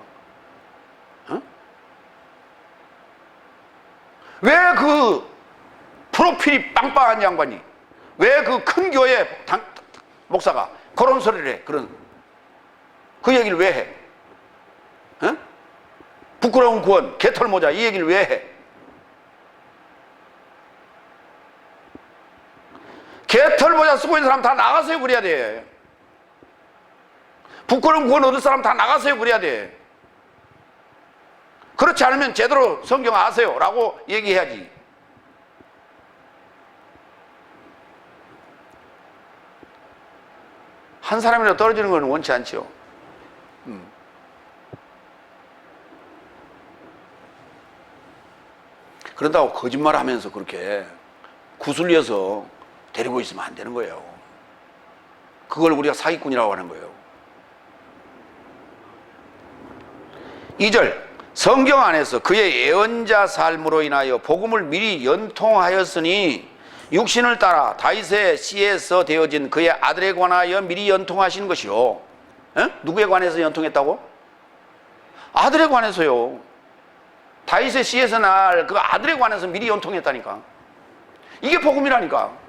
왜 그 프로필이 빵빵한 양반이, 왜 그 큰 교회 목사가 그런 소리를 해? 그 얘기를 왜 해? 부끄러운 구원, 개털 모자, 이 얘기를 왜 해? 개털 모자 쓰고 있는 사람 다 나가세요, 그래야 돼. 부끄러운 구원 얻을 사람 다 나가세요, 그래야 돼. 그렇지 않으면 제대로 성경 아세요 라고 얘기해야지. 한 사람이라도 떨어지는 건 원치 않죠. 그런다고 거짓말을 하면서 그렇게 구슬려서 데리고 있으면 안 되는 거예요. 그걸 우리가 사기꾼이라고 하는 거예요. 2절, 성경 안에서 그의 예언자 삶으로 인하여 복음을 미리 연통하였으니 육신을 따라 다윗의 씨에서 되어진 그의 아들에 관하여 미리 연통하신 것이요. 누구에 관해서 연통했다고? 아들에 관해서요. 다윗의 씨에서 날 그 아들에 관해서 미리 연통했다니까. 이게 복음이라니까.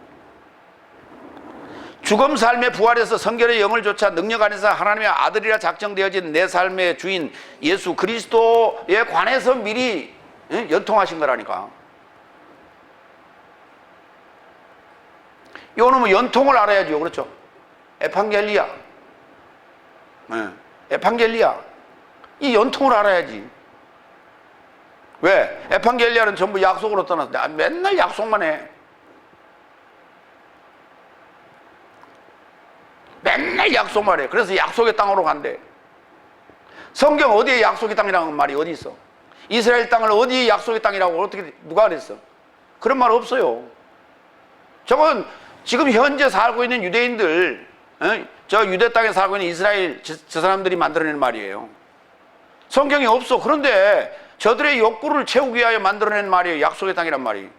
죽음 삶의 부활에서 성결의 영을 좇아 능력 안에서 하나님의 아들이라 작정되어진 내 삶의 주인 예수 그리스도에 관해서 미리 연통하신 거라니까. 이거는 연통을 알아야죠. 그렇죠? 에판겔리아. 에판겔리아. 이 연통을 알아야지. 왜? 에판겔리아는 전부 약속으로 떠났는데 맨날 약속만 해. 맨날 약속만 해. 그래서 약속의 땅으로 간대. 성경 어디에 약속의 땅이라는 말이 어디 있어? 이스라엘 땅을 어디에 약속의 땅이라고 어떻게 누가 그랬어? 그런 말 없어요. 저건 지금 현재 살고 있는 유대인들, 저 유대 땅에 살고 있는 이스라엘 저 사람들이 만들어낸 말이에요. 성경에 없어. 그런데 저들의 욕구를 채우기 위하여 만들어낸 말이에요. 약속의 땅이란 말이.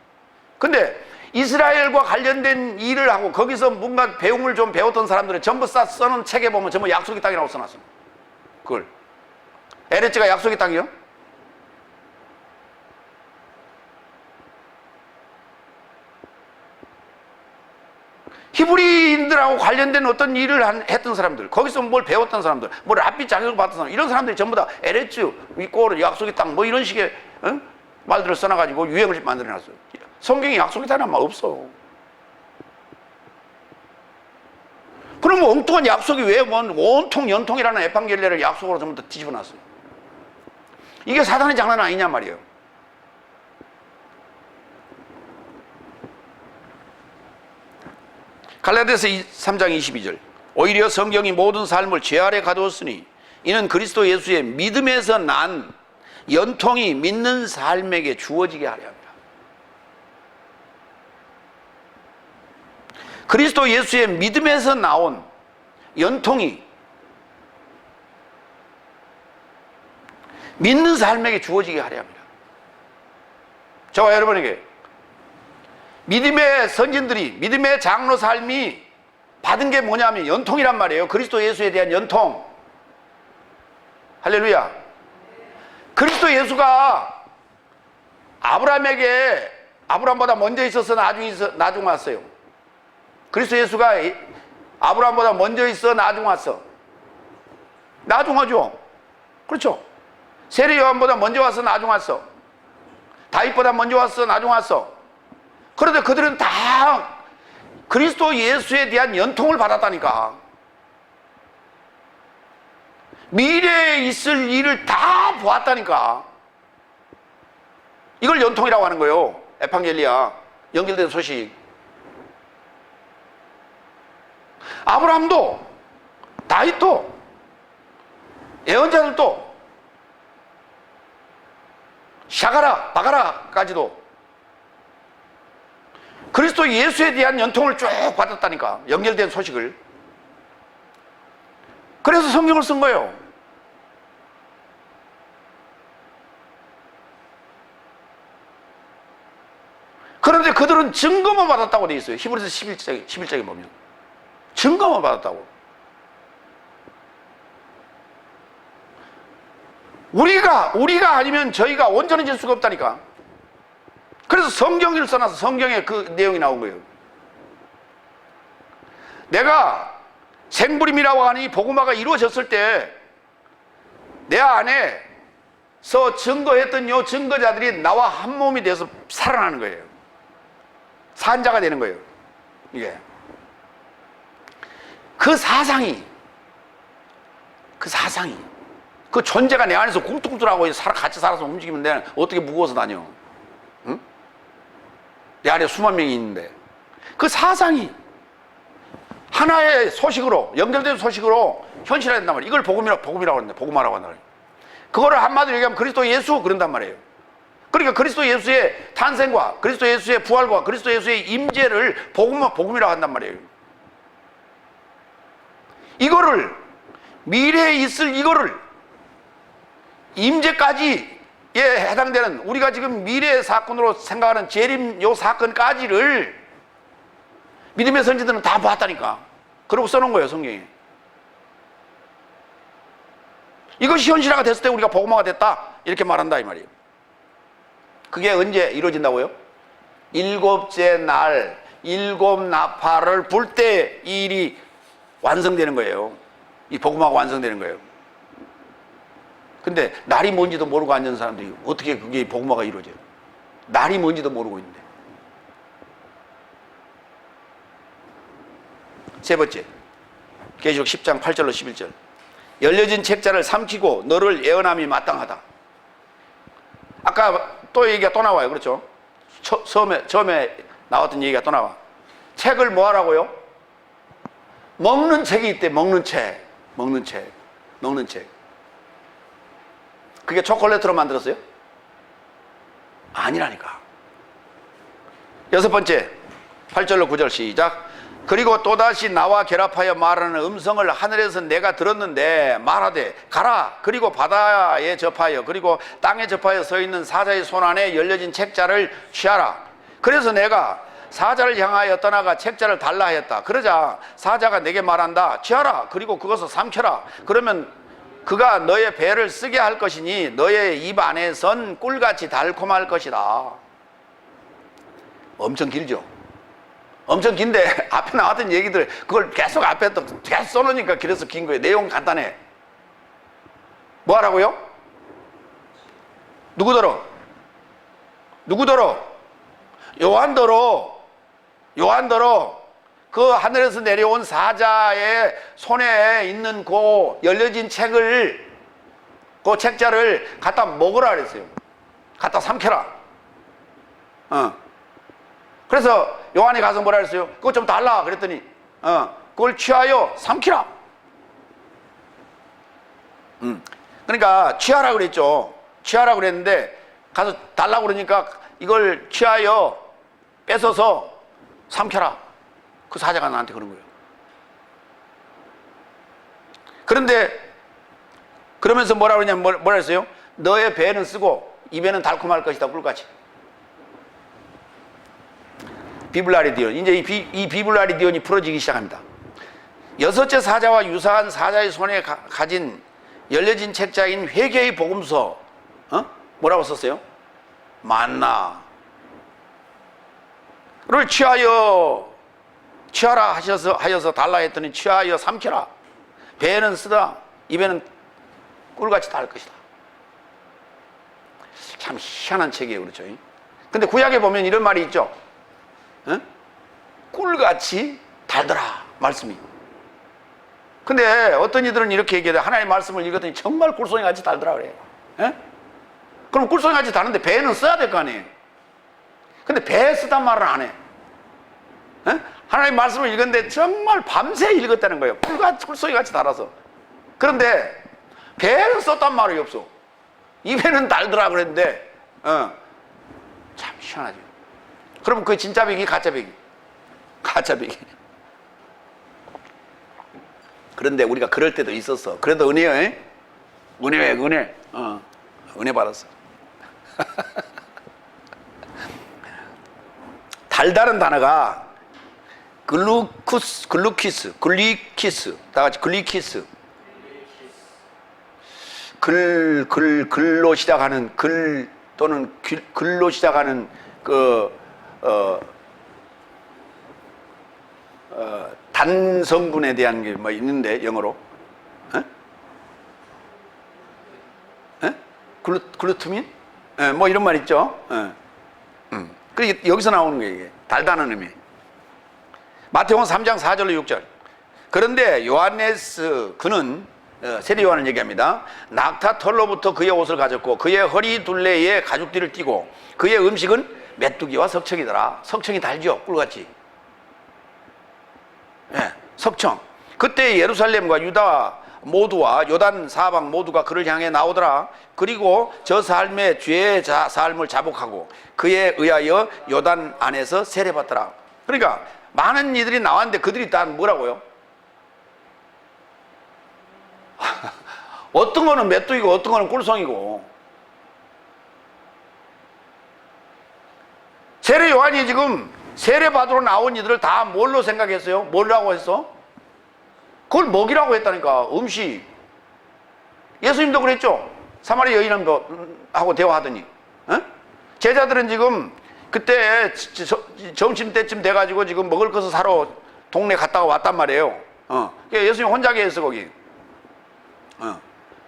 근데 이스라엘과 관련된 일을 하고 거기서 뭔가 배움을 좀 배웠던 사람들은 전부 써놓은 책에 보면 전부 약속의 땅이라고 써놨어요. 그걸. 에레츠가 약속의 땅이요? 히브리인들하고 관련된 어떤 일을 했던 사람들, 거기서 뭘 배웠던 사람들, 뭐 랍비 자격을 받던 사람, 이런 사람들이 전부 다 에레츠, 위꼬르, 약속의 땅, 뭐 이런 식의 말들을 써놔가지고 유행을 만들어놨어요. 성경에 약속의 땅이란 말 없어. 그럼 엉뚱한 약속이 왜 온통 연통이라는 에판겔리아를 약속으로 전부 다 뒤집어놨어요. 이게 사단의 장난 아니냐 말이에요. 갈라디아서 3장 22절. 오히려 성경이 모든 삶을 죄 아래 가두었으니 이는 그리스도 예수의 믿음에서 난 연통이 믿는 삶에게 주어지게 하려 합니다. 그리스도 예수의 믿음에서 나온 연통이 믿는 삶에게 주어지게 하려 합니다. 저와 여러분에게 믿음의 선진들이, 믿음의 장로 삶이 받은 게 뭐냐면 연통이란 말이에요. 그리스도 예수에 대한 연통. 할렐루야. 그리스도 예수가 아브라함보다 먼저 있어서 나중 왔어요. 그리스도 예수가 아브라함보다 먼저 있어 나중 왔어. 나중 하죠. 그렇죠. 세례 요한보다 먼저 와서 나중 왔어. 다윗보다 먼저 왔어 나중 왔어. 그런데 그들은 다 그리스도 예수에 대한 연통을 받았다니까. 미래에 있을 일을 다 보았다니까. 이걸 연통이라고 하는 거예요. 에판겔리아, 연결된 소식. 아브라함도, 다윗도, 예언자들도, 샤가라, 바가라까지도 그리스도 예수에 대한 연통을 쭉 받았다니까. 연결된 소식을. 그래서 성경을 쓴 거예요. 그런데 그들은 증거만 받았다고 되어 있어요. 히브리서 11장에 보면 증거만 받았다고. 우리가 아니면 저희가 온전해질 수가 없다니까. 그래서 성경을 써놔서 성경에 그 내용이 나온 거예요. 내가 생부림이라고 하는 이 복음화가 이루어졌을 때 내 안에서 증거했던 요 증거자들이 나와 한 몸이 돼서 살아나는 거예요. 산자가 되는 거예요. 이게 그 사상이 그 존재가 내 안에서 꿈틀꿈틀하고 같이 살아서 움직이면 내가 어떻게 무거워서 다녀? 응? 내 안에 수만 명이 있는데 그 사상이 하나의 소식으로 연결된 소식으로 현실화된단 말이에요. 이걸 복음이라고 한다. 복음화라고 한다. 그거를 한마디로 얘기하면 그리스도 예수 그런단 말이에요. 그러니까 그리스도 예수의 탄생과 그리스도 예수의 부활과 그리스도 예수의 임재를 복음이라고 한단 말이에요. 이거를 미래에 있을 이거를 임재까지에 해당되는 우리가 지금 미래의 사건으로 생각하는 재림 요 사건까지를 믿음의 선지들은 다 봤다니까. 그러고 써놓은 거예요, 성경에. 이것이 현실화가 됐을 때 우리가 복음화가 됐다 이렇게 말한다 이 말이에요. 그게 언제 이루어진다고요? 일곱째 날 일곱 나팔을 불 때 이 일이 완성되는 거예요. 이 복음화가 완성되는 거예요. 근데 날이 뭔지도 모르고 앉은 사람들이 어떻게 그게 복음화가 이루어져요? 날이 뭔지도 모르고 있는데. 세 번째, 계시록 10장 8절로 11절. 열려진 책자를 삼키고 너를 예언함이 마땅하다. 아까 또 얘기가 또 나와요. 그렇죠? 처음에 나왔던 얘기가 또 나와. 책을 뭐 하라고요? 먹는 책이 있대. 먹는 책. 그게 초콜릿으로 만들었어요? 아니라니까. 여섯 번째, 8절로 9절 시작. 그리고 또다시 나와 결합하여 말하는 음성을 하늘에서 내가 들었는데 말하되 가라. 그리고 바다에 접하여 그리고 땅에 접하여 서 있는 사자의 손 안에 열려진 책자를 취하라. 그래서 내가 사자를 향하여 떠나가 책자를 달라 하였다. 그러자 사자가 내게 말한다. 취하라. 그리고 그것을 삼켜라. 그러면 그가 너의 배를 쓰게 할 것이니 너의 입 안에선 꿀같이 달콤할 것이다. 엄청 길죠. 엄청 긴데 앞에 나왔던 얘기들 그걸 계속 앞에 또 계속 써놓으니까 길어서 긴 거예요. 내용 간단해. 뭐 하라고요? 누구더러? 요한더러 그 하늘에서 내려온 사자의 손에 있는 그 열려진 책을, 그 책자를 갖다 먹으라 그랬어요. 갖다 삼켜라. 그래서 요한이 가서 뭐라 그랬어요? 그거 좀 달라 그랬더니 그걸 취하여 삼키라. 그러니까 취하라 그랬죠. 취하라 그랬는데 가서 달라고 그러니까 이걸 취하여 뺏어서 삼켜라. 그 사자가 나한테 그런 거예요. 그런데 그러면서 뭐라 그러냐면 뭐라 했어요? 너의 배는 쓰고 입에는 달콤할 것이다. 꿀같이. 비블라리디온. 이제 이 비블라리디온이 풀어지기 시작합니다. 여섯째 사자와 유사한 사자의 손에 가진 열려진 책자인 회개의 복음서. 뭐라고 썼어요? 만나를 취하라 하여서 달라 했더니 취하여 삼켜라. 배에는 쓰다 입에는 꿀같이 달 것이다. 참 희한한 책이에요. 그렇죠? 근데 구약에 보면 이런 말이 있죠. 꿀같이 달더라 말씀이. 근데 어떤 이들은 이렇게 얘기해요. 하나님의 말씀을 읽었더니 정말 꿀송이같이 달더라 그래요. 그럼 꿀송이같이 다는데 배에는 써야 될 거 아니에요. 근데 배에 쓰단 말은 안 해. 하나님 말씀을 읽었는데 정말 밤새 읽었다는 거예요. 꿀송이같이 달아서. 그런데 배에는 썼단 말이 없어. 입에는 달더라 그랬는데 참 희한하죠. 그럼 그게 진짜 배기 가짜 배기? 가짜 배기. 그런데 우리가 그럴 때도 있었어. 그래도 은혜요. 은혜 받았어. 달다는 단어가 글루키스, 다 같이 글리키스. 글로 시작하는 또는 글로 시작하는 단성분에 대한 게 뭐 있는데 영어로 글루타민? 뭐 이런 말 있죠. 그게 여기서 나오는 거예요. 이게 달다는 의미. 마태복음 3장 4절로 6절. 그런데 요한네스 그는 세례 요한을 얘기합니다. 낙타 털로부터 그의 옷을 가졌고 그의 허리 둘레에 가죽띠를 띠고 그의 음식은 메뚜기와 석청이더라. 석청이 달죠. 꿀같이. 석청. 그때 예루살렘과 유다 모두와 요단 사방 모두가 그를 향해 나오더라. 그리고 저 삶의 죄의 삶을 자복하고 그에 의하여 요단 안에서 세례받더라. 그러니까 많은 이들이 나왔는데 그들이 다 뭐라고요? 어떤 거는 메뚜기고 어떤 거는 꿀송이고. 세례 요한이 지금 세례받으러 나온 이들을 다 뭘로 생각했어요? 뭐라고 했어? 그걸 먹이라고 했다니까. 음식. 예수님도 그랬죠. 사마리 여인하고 대화하더니. 제자들은 지금 그때 점심 때쯤 돼가지고 지금 먹을 것을 사러 동네 갔다가 왔단 말이에요. 예수님 혼자 계셨어 거기.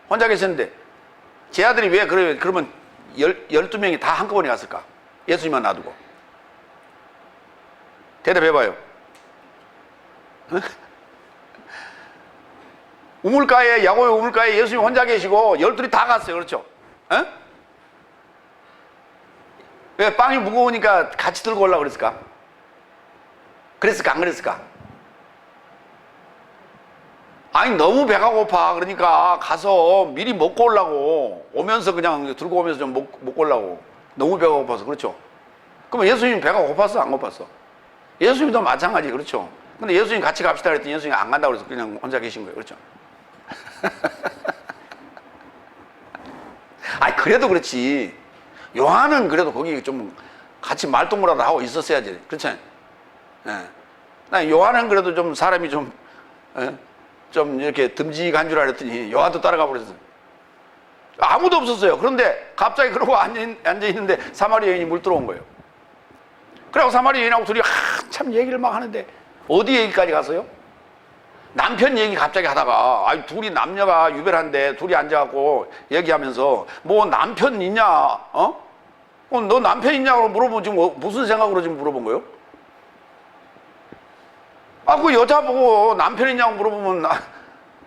혼자 계셨는데 제 아들이 왜 그러면 12명이 다 한꺼번에 갔을까? 예수님만 놔두고. 대답해봐요. 야곱의 우물가에 예수님 혼자 계시고 12이 다 갔어요. 그렇죠? 왜 빵이 무거우니까 같이 들고 오려고 그랬을까? 그랬을까? 안 그랬을까? 아니 너무 배가 고파. 그러니까 가서 미리 먹고 오려고. 오면서 그냥 들고 오면서 좀 먹고 오려고. 너무 배가 고파서. 그렇죠? 그러면 예수님 배가 고팠어? 안 고팠어? 예수님도 마찬가지. 그렇죠? 근데 예수님 같이 갑시다 그랬더니 예수님이 안 간다고 그래서 그냥 혼자 계신 거예요. 그렇죠? 아니 그래도 그렇지. 요한은 그래도 거기 좀 같이 말동무라도 하고 있었어야지. 그렇잖아요. 예. 나 요한은 그래도 좀 사람이 좀, 예? 좀 이렇게 듬직한 줄 알았더니 요한도 따라가 버렸어요. 아무도 없었어요. 그런데 갑자기 그러고 앉아있는데 사마리아 여인이 물 들어온 거예요. 그래고 사마리아 여인하고 둘이 한참 얘기를 막 하는데 어디 얘기까지 갔어요? 남편 얘기 갑자기 하다가, 아니, 둘이 남녀가 유별한데 둘이 앉아갖고 얘기하면서 뭐 남편 있냐? 너 남편 있냐고 물어보면 지금 무슨 생각으로 지금 물어본 거예요? 그 여자 보고 남편 있냐고 물어보면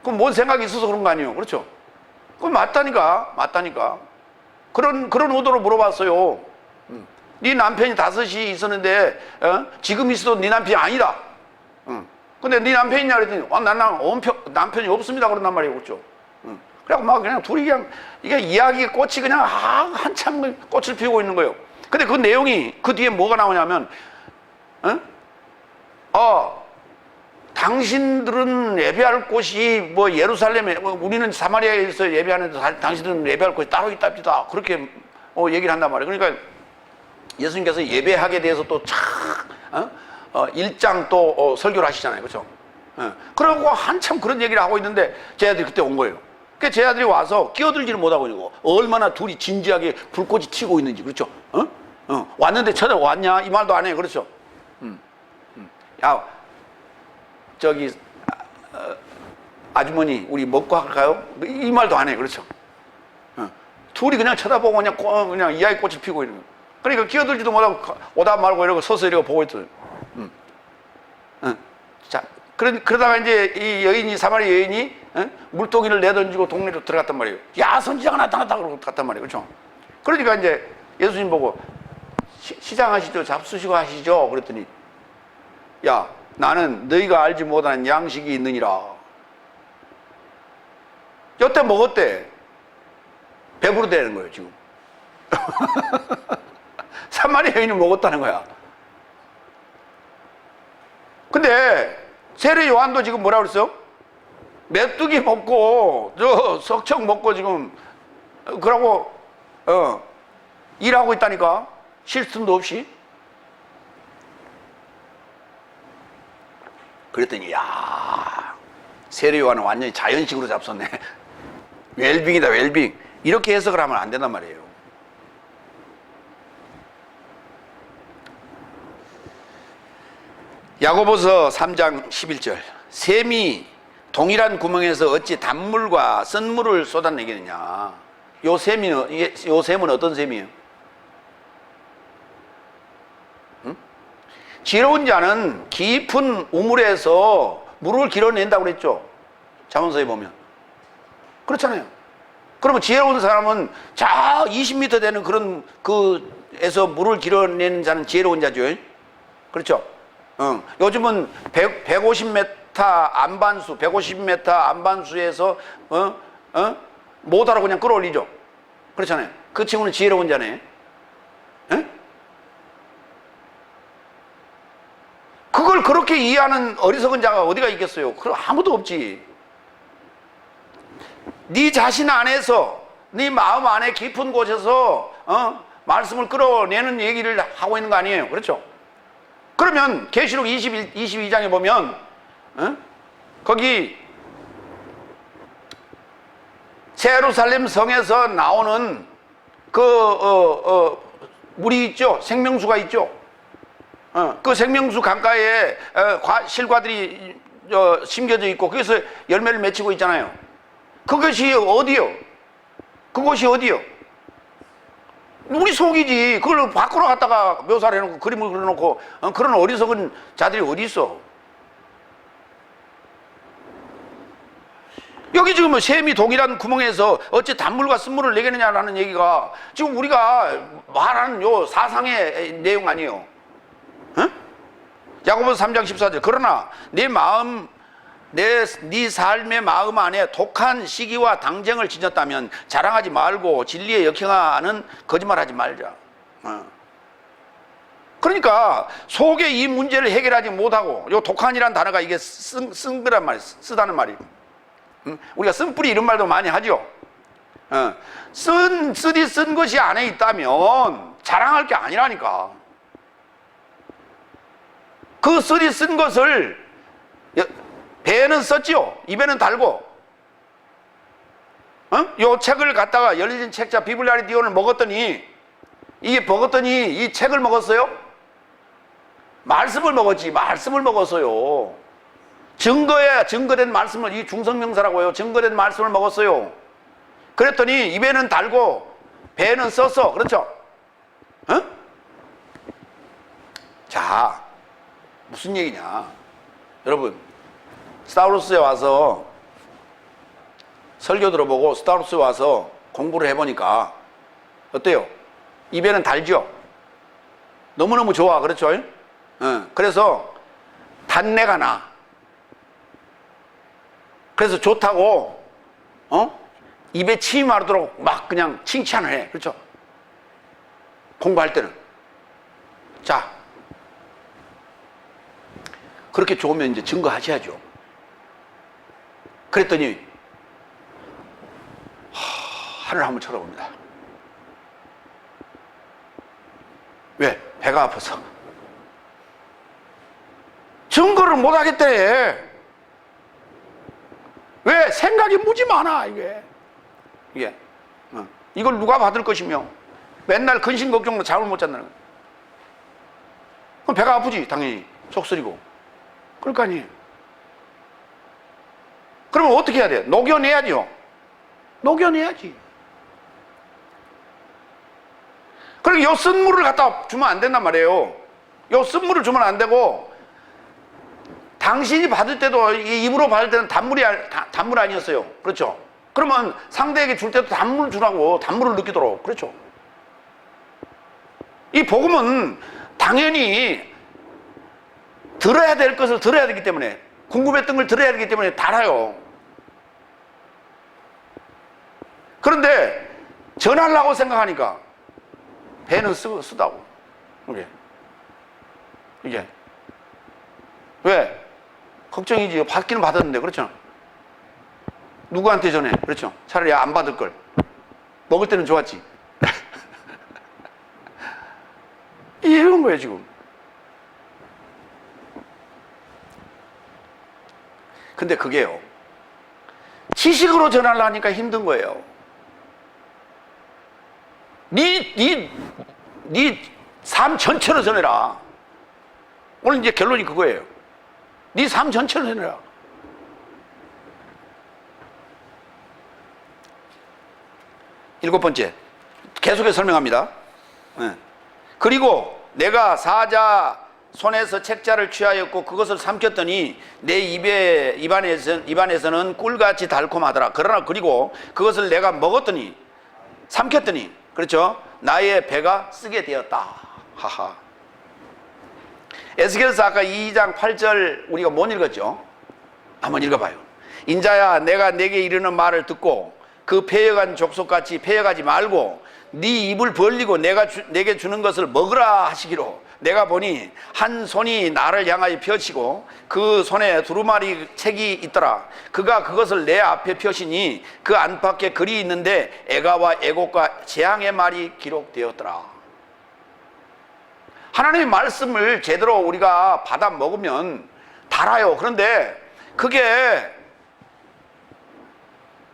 그럼 뭔 생각이 있어서 그런 거 아니에요? 그렇죠? 그럼 맞다니까. 그런 의도로 물어봤어요. 네 남편이 5이 있었는데, 지금 있어도 네 남편이 아니다. 근데 네 남편 있냐 그랬더니, 남편이 없습니다. 그런단 말이에요. 그렇죠? 그래갖고 막 그냥 둘이 그냥, 이게 이야기의 꽃이 그냥 한참 꽃을 피우고 있는 거예요. 근데 그 내용이 그 뒤에 뭐가 나오냐면, 당신들은 예배할 곳이 뭐 예루살렘에, 우리는 사마리아에서 예배하는데 당신들은 예배할 곳이 따로 있답니다. 그렇게 얘기를 한단 말이에요. 그러니까 예수님께서 예배하게 대해서 또 참 1장 또 설교를 하시잖아요. 그렇죠? 그러고 한참 그런 얘기를 하고 있는데 제 아들이 그때 온 거예요. 그러니까 제 아들이 와서 끼어들지를 못하고 있는 거. 얼마나 둘이 진지하게 불꽃이 튀고 있는지. 그렇죠? 왔는데 쳐다왔냐? 이 말도 안 해. 그렇죠? 야, 저기 아주머니 우리 먹고 할까요? 이 말도 안 해. 그렇죠? 둘이 그냥 쳐다보고 그냥 이야기 꽃을 피고 있는 거예요. 그러니까 끼어들지도 못하고 오다 말고 이러고 서서 이러고 보고 있어요. 자, 그러다가 이제 이 여인이, 사마리아 여인이 물동이를 내던지고 동네로 들어갔단 말이에요. 야, 선지자가 나타났다 그러고 갔단 말이에요. 그렇죠? 그러니까 이제 예수님 보고 시장하시죠, 잡수시고 하시죠. 그랬더니, 야, 나는 너희가 알지 못하는 양식이 있느니라. 여태 먹었대. 배부르다는 거예요, 지금. 사마리아 여인이 먹었다는 거야. 근데 세례 요한도 지금 뭐라 그랬어? 메뚜기 먹고 석청 먹고 지금 그러고 일하고 있다니까. 쉴 틈도 없이. 그랬더니 야, 세례 요한은 완전히 자연식으로 잡섰네. 웰빙이다, 웰빙. 이렇게 해석을 하면 안 된단 말이에요. 야고보서 3장 11절. 샘이 동일한 구멍에서 어찌 단물과 쓴물을 쏟아내겠느냐. 요 샘은 어떤 샘이에요? 지혜로운 자는 깊은 우물에서 물을 길어낸다고 그랬죠. 잠언서에 보면. 그렇잖아요. 그러면 지혜로운 사람은 저 20m 되는 그런 에서 물을 길어내는 자는 지혜로운 자죠. 그렇죠? 요즘은 150m 안반수, 150m 안반수에서 모터로 그냥 끌어올리죠. 그렇잖아요. 그 친구는 지혜로운 자네. 그걸 그렇게 이해하는 어리석은 자가 어디가 있겠어요? 그럼 아무도 없지. 네 자신 안에서, 네 마음 안에 깊은 곳에서 말씀을 끌어내는 얘기를 하고 있는 거 아니에요? 그렇죠? 그러면 계시록 22장에 보면 거기 예루살렘 성에서 나오는 물이 있죠. 생명수가 있죠. 그 생명수 강가에 실과들이 심겨져 있고 거기서 열매를 맺히고 있잖아요. 그것이 어디요? 그곳이 어디요? 우리 속이지. 그걸 밖으로 갖다가 묘사를 해놓고 그림을 그려놓고 그런 어리석은 자들이 어디 있어? 여기 지금 샘이 동일한 구멍에서 어찌 단물과 쓴물을 내겠느냐라는 얘기가 지금 우리가 말하는 요 사상의 내용 아니에요. 야고보서 3장 14절. 그러나 네 삶의 마음 안에 독한 시기와 당쟁을 지녔다면 자랑하지 말고 진리에 역행하는 거짓말하지 말자. 그러니까 속에 이 문제를 해결하지 못하고, 요 독한이라는 단어가 이게 쓴 거란 말이에요. 쓰다는 말이. 우리가 쓴뿌리 이런 말도 많이 하죠. 쓴 것이 안에 있다면 자랑할 게 아니라니까. 그 쓰리 쓴 것을 배에는 썼지요. 입에는 달고. 요 책을 갖다가 열린 책자 비블리아리디온을 먹었더니 이게 먹었더니 이 책을 먹었어요? 말씀을 먹었지. 말씀을 먹었어요. 증거된 말씀을, 이 중성명사라고 해요. 증거된 말씀을 먹었어요. 그랬더니 입에는 달고 배에는 썼어. 그렇죠? 자, 무슨 얘기냐? 여러분, 스타우루스에 와서 설교 들어보고 스타우루스에 와서 공부를 해보니까 어때요? 입에는 달죠? 너무너무 좋아. 그렇죠? 그래서 단내가 나. 그래서 좋다고 입에 침이 마르도록 막 그냥 칭찬을 해. 그렇죠? 공부할 때는. 자, 그렇게 좋으면 이제 증거하셔야죠. 그랬더니 하늘 한번 쳐다봅니다. 왜? 배가 아파서. 증거를 못 하겠대. 왜? 생각이 무지 많아, 이게. 이걸 누가 받을 것이며, 맨날 근심 걱정으로 잠을 못 잔다는 거야. 그럼 배가 아프지, 당연히. 속 쓰리고. 그럴 거 아니에요. 그러면 어떻게 해야 돼? 녹여내야죠. 녹여내야지. 그러니까 요 쓴물을 갖다 주면 안 된단 말이에요. 요 쓴물을 주면 안 되고, 당신이 받을 때도, 이 입으로 받을 때는 단물 아니었어요. 그렇죠? 그러면 상대에게 줄 때도 단물을 주라고, 단물을 느끼도록. 그렇죠? 이 복음은 당연히 들어야 될 것을 들어야 되기 때문에, 궁금했던 걸 들어야 되기 때문에 달아요. 그런데 전하려고 생각하니까 배는 쓰다고. 이게 왜? 걱정이지. 받기는 받았는데. 그렇죠? 누구한테 전해? 그렇죠? 차라리 안 받을 걸. 먹을 때는 좋았지. 이런 거예요, 지금. 근데 그게요, 지식으로 전하려니까 힘든 거예요. 네 삶 전체로 전해라. 오늘 이제 결론이 그거예요. 네 삶 전체로 전해라. 일곱 번째, 계속해서 설명합니다. 그리고 내가 사자 손에서 책자를 취하였고 그것을 삼켰더니 내 입안에서는 꿀같이 달콤하더라. 그러나 그리고 그것을 내가 먹었더니, 삼켰더니, 그렇죠? 나의 배가 쓰게 되었다. 하하. 에스겔서 아까 2장 8절 우리가 못 읽었죠? 한번 읽어봐요. 인자야, 내가 내게 이르는 말을 듣고 그 패여간 족속같이 패여가지 말고 네 입을 벌리고 내게 주는 것을 먹으라 하시기로, 내가 보니 한 손이 나를 향하여 펴시고 그 손에 두루마리 책이 있더라. 그가 그것을 내 앞에 펴시니 그 안팎에 글이 있는데 애가와 애곡과 재앙의 말이 기록되었더라. 하나님의 말씀을 제대로 우리가 받아 먹으면 달아요. 그런데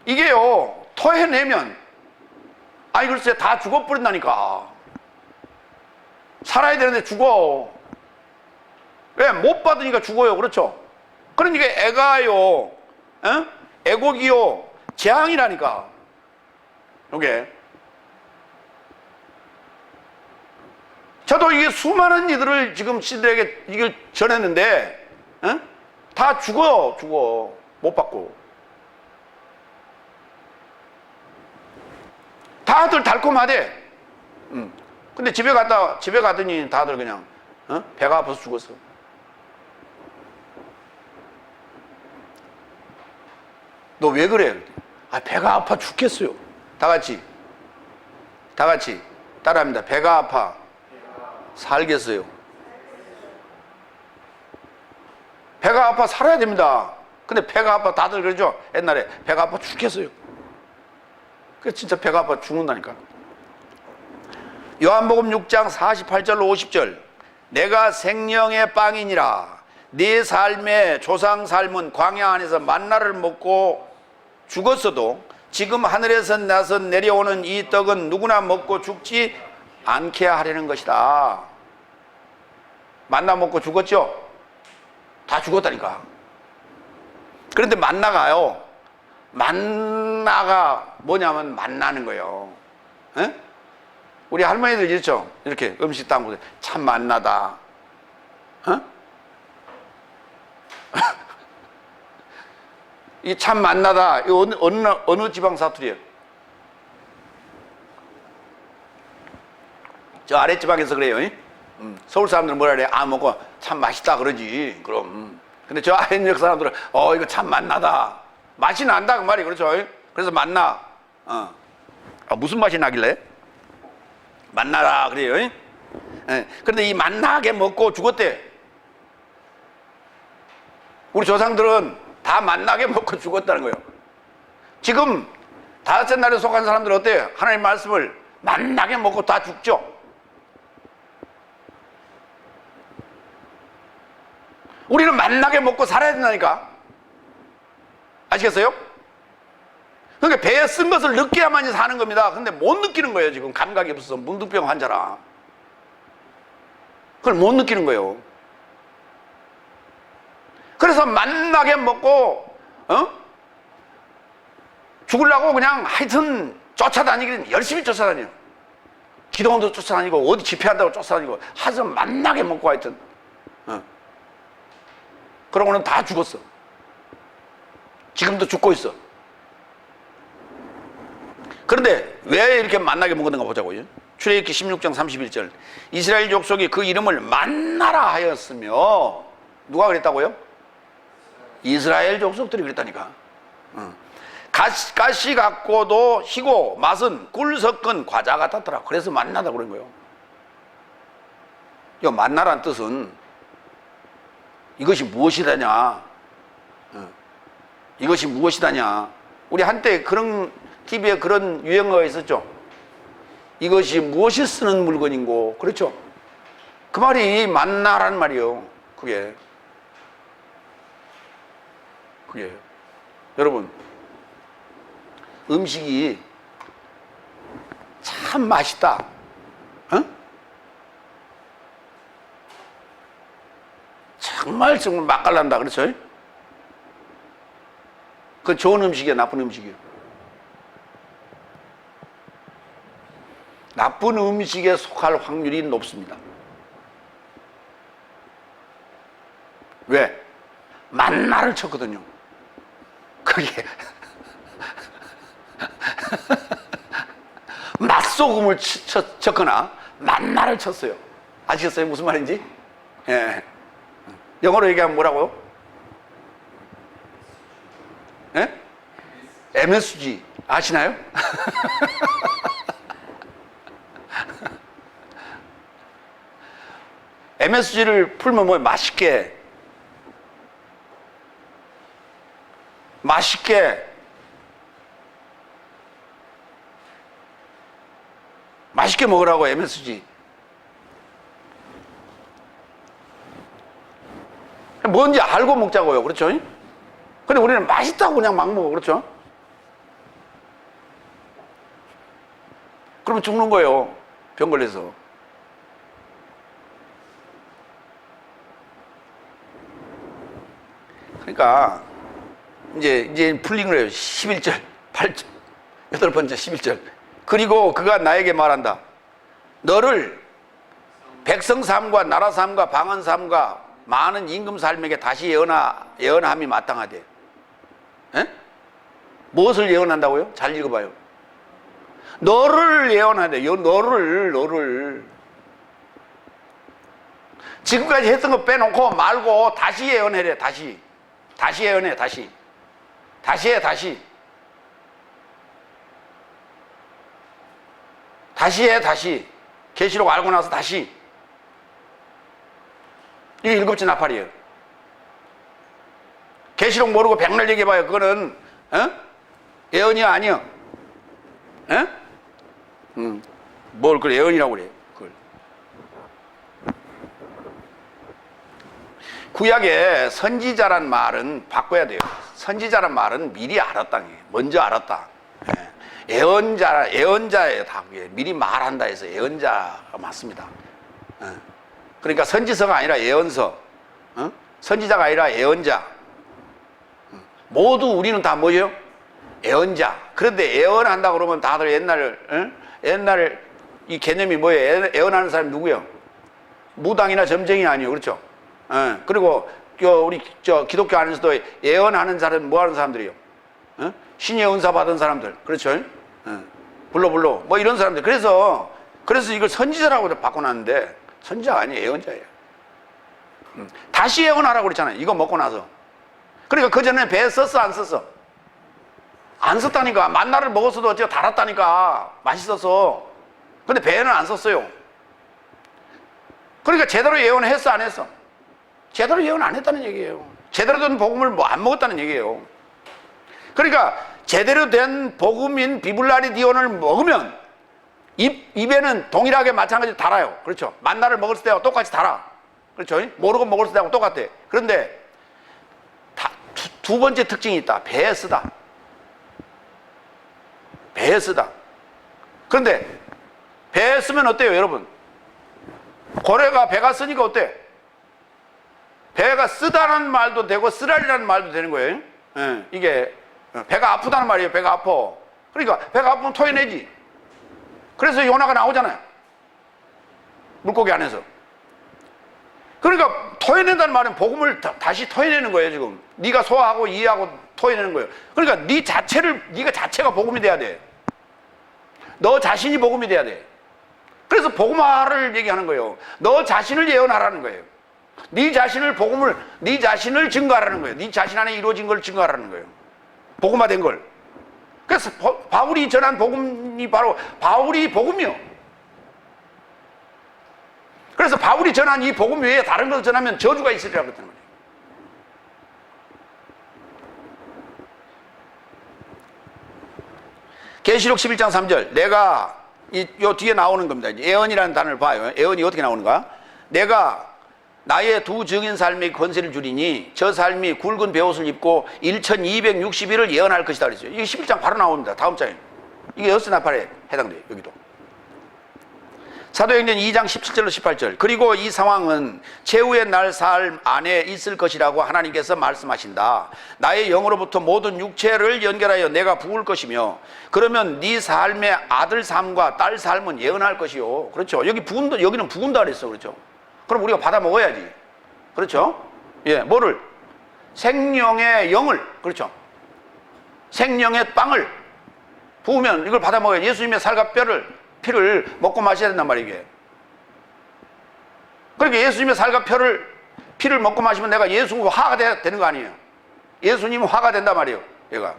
이게요, 토해내면 아니 글쎄 다 죽어버린다니까. 살아야 되는데 죽어. 왜? 못 받으니까 죽어요. 그렇죠? 그러니까 애가요, 애곡이요, 재앙이라니까. 이게. 저도 이게 수많은 이들을 지금 시들에게 이걸 전했는데, 다 죽어요. 죽어. 못 받고. 다들 달콤하대. 근데 집에 가더니 다들 그냥 배가 아파서 죽었어. 너 왜 그래? 아, 배가 아파 죽겠어요. 다 같이 따라합니다. 배가 아파 살겠어요. 배가 아파 살아야 됩니다. 근데 배가 아파 다들 그러죠? 옛날에 배가 아파 죽겠어요. 그래서 진짜 배가 아파 죽는다니까. 요한복음 6장 48절로 50절. 내가 생명의 빵이니라. 네 삶의 조상 삶은 광야 안에서 만나를 먹고 죽었어도 지금 하늘에서 나서 내려오는 이 떡은 누구나 먹고 죽지 않게 하려는 것이다. 만나 먹고 죽었죠? 다 죽었다니까. 그런데 만나가요. 만나가 뭐냐면 만나는 거예요. 에? 우리 할머니들 있죠? 이렇게 음식 담그고 참 만나다. 어? 이 참 만나다. 이 어느 지방 사투리예요? 저 아랫지방에서 그래요. 서울 사람들은 뭐라 그래? 아, 먹고 참 맛있다 그러지. 그럼. 근데 저 아랫역 사람들은 이거 참 만나다. 맛이 난다 그 말이 그렇죠. 그래서 만나. 무슨 맛이 나길래? 만나라 그래요. 그런데 이 만나게 먹고 죽었대. 우리 조상들은 다 만나게 먹고 죽었다는 거예요. 지금 다섯째 날에 속한 사람들은 어때요? 하나님 말씀을 만나게 먹고 다 죽죠. 우리는 만나게 먹고 살아야 된다니까. 아시겠어요? 그러니까 배에 쓴 것을 느껴야만이 사는 겁니다. 근데 못 느끼는 거예요. 지금 감각이 없어서. 문득병 환자라. 그걸 못 느끼는 거예요. 그래서 만나게 먹고 죽으려고 그냥 하여튼 쫓아다니기는 열심히 쫓아다녀요. 기도원도 쫓아다니고 어디 집회한다고 쫓아다니고 하여튼 만나게 먹고 하여튼 그러고는 다 죽었어. 지금도 죽고 있어. 그런데 왜 이렇게 만나게 먹었는가 보자고요. 출애굽기 16장 31절 이스라엘 족속이 그 이름을 만나라 하였으며 누가 그랬다고요? 이스라엘 족속들이 그랬다니까. 가시 같고도 희고 맛은 꿀 섞은 과자 같았더라. 그래서 만나다 그런 거예요. 이 만나란 뜻은 이것이 무엇이다냐. 이것이 무엇이다냐. 우리 한때 그런 TV에 그런 유행어가 있었죠. 이것이 무엇이 쓰는 물건인고. 그렇죠. 그 말이 만나란 말이에요. 그게 여러분 음식이 참 맛있다. 정말 맛깔난다. 그렇죠? 그건 좋은 음식이야, 나쁜 음식이야? 나쁜 음식에 속할 확률이 높습니다. 왜? 만나를 쳤거든요. 그게 맛소금을 쳤거나 만나를 쳤어요. 아시겠어요? 무슨 말인지? 예. 영어로 얘기하면 뭐라고요? 예? MSG 아시나요? MSG를 풀면 뭐예요? 맛있게 먹으라고 MSG. 뭔지 알고 먹자고요. 그렇죠? 근데 우리는 맛있다고 그냥 막 먹어. 그렇죠? 그러면 죽는 거예요. 병 걸려서. 그러니까 이제 풀린 거예요. 11절, 8절, 8번째 11절. 그리고 그가 나에게 말한다. 너를 백성 삶과 나라 삶과 방언 삶과 많은 임금 삶에게 다시 예언함이 마땅하대. 에? 무엇을 예언한다고요? 잘 읽어봐요. 너를 예언하대. 너를 지금까지 했던 거 빼놓고 말고 다시 예언해래. 다시 예언해. 다시 해. 다시 계시록 알고 나서 다시. 이게 일곱째 나팔이에요. 계시록 모르고 백날 얘기해봐요. 그거는 예언이야 아니야? 뭘 그래 예언이라고 그래. 그걸 구약에 선지자란 말은 바꿔야 돼요. 선지자란 말은 미리 알았다는 얘기예요. 먼저 알았다. 예언자예요. 다 그게 미리 말한다 해서 예언자가 맞습니다. 그러니까 선지서가 아니라 예언서, 선지자가 아니라 예언자. 모두 우리는 다 뭐죠? 예언자. 그런데 예언한다 그러면 다들 옛날 이 개념이 뭐예요? 예언하는 사람이 누구예요? 무당이나 점쟁이 아니에요. 그렇죠? 그리고 우리 기독교 안에서도 예언하는 사람 뭐 하는 사람들이요? 신의 은사 받은 사람들. 그렇죠? 불러 뭐 이런 사람들. 그래서 이걸 선지자라고 바꿔놨는데 선지자가 아니에요. 예언자예요. 다시 예언하라고 그랬잖아요. 이거 먹고 나서. 그러니까 그 전에 배에 썼어 안 썼어? 안 썼다니까. 만나를 먹었어도 어째 달았다니까. 맛있어서. 근데 배에는 안 썼어요. 그러니까 제대로 예언했어 안 했어? 제대로 예언 안 했다는 얘기예요. 제대로 된 복음을 안 먹었다는 얘기예요. 그러니까 제대로 된 복음인 비블라리디온을 먹으면 입에는 동일하게 마찬가지로 달아요. 그렇죠? 만나를 먹었을 때하고 똑같이 달아. 그렇죠? 모르고 먹었을 때하고 똑같아. 그런데 두 번째 특징이 있다. 배에 쓰다. 배에 쓰다. 그런데 배에 쓰면 어때요, 여러분? 고래가 배가 쓰니까 어때? 배가 쓰다는 말도 되고 쓰라리라는 말도 되는 거예요. 이게 배가 아프다는 말이에요. 배가 아파. 그러니까 배가 아프면 토해내지. 그래서 요나가 나오잖아요. 물고기 안에서. 그러니까 토해낸다는 말은 복음을 다시 토해내는 거예요. 지금 네가 소화하고 이해하고 토해내는 거예요. 그러니까 네가 자체가 복음이 돼야 돼. 너 자신이 복음이 돼야 돼. 그래서 복음화를 얘기하는 거예요. 너 자신을 예언하라는 거예요. 네 자신을 네 자신을 증거하라는 거예요. 네 자신 안에 이루어진 걸 증거하라는 거예요. 복음화된 걸. 그래서 바울이 전한 복음이 바로 바울이 복음이요. 그래서 바울이 전한 이 복음 외에 다른 것을 전하면 저주가 있으리라고 그랬다는 거예요. 계시록 11장 3절. 내가 요 뒤에 나오는 겁니다. 예언이라는 단어를 봐요. 예언이 어떻게 나오는가? 내가 나의 두 증인 삶의 권세를 주리니 저 삶이 굵은 베옷을 입고 1260일을 예언할 것이다 그랬어요. 이게 11장 바로 나옵니다. 다음 장에. 이게 여섯 나팔에 해당돼요. 여기도. 사도행전 2장 17절로 18절. 그리고 이 상황은 최후의 날 삶 안에 있을 것이라고 하나님께서 말씀하신다. 나의 영으로부터 모든 육체를 연결하여 내가 부을 것이며 그러면 네 삶의 아들 삶과 딸 삶은 예언할 것이요. 그렇죠. 여기는 부은다 그랬어. 그렇죠. 그럼 우리가 받아 먹어야지. 그렇죠. 예, 뭐를? 생명의 영을. 그렇죠. 생명의 빵을 부으면 이걸 받아 먹어야 예수님의 살과 피를 먹고 마셔야 된단 말이에요. 이게. 그러니까 예수님의 살과 피를 먹고 마시면 내가 예수님과 화가 되는 거 아니에요. 예수님은 화가 된단 말이에요. 얘가.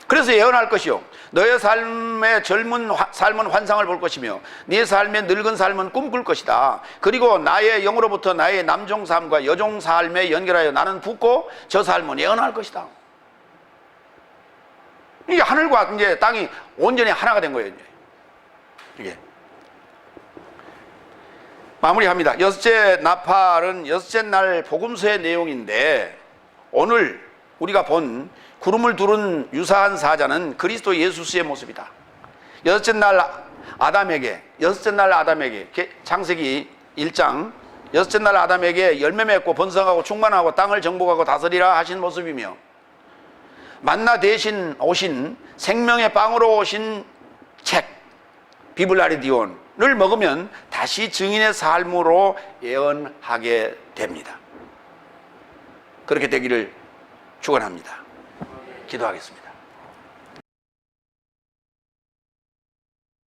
그래서 예언할 것이요. 너의 삶의 젊은 삶은 환상을 볼 것이며 네 삶의 늙은 삶은 꿈꿀 것이다. 그리고 나의 영으로부터 나의 남종 삶과 여종 삶에 연결하여 나는 붓고 저 삶은 예언할 것이다. 이게 하늘과 이제 땅이 온전히 하나가 된 거예요. 이게 마무리합니다. 여섯째 나팔은 여섯째 날 복음서의 내용인데 오늘 우리가 본 구름을 두른 유사한 사자는 그리스도 예수의 모습이다. 여섯째 날 아담에게 창세기 1장 여섯째 날 아담에게 열매 맺고 번성하고 충만하고 땅을 정복하고 다스리라 하신 모습이며 만나 대신 오신 생명의 빵으로 오신 책 비블라리디온을 먹으면 다시 증인의 삶으로 예언하게 됩니다. 그렇게 되기를 축원합니다. 기도하겠습니다.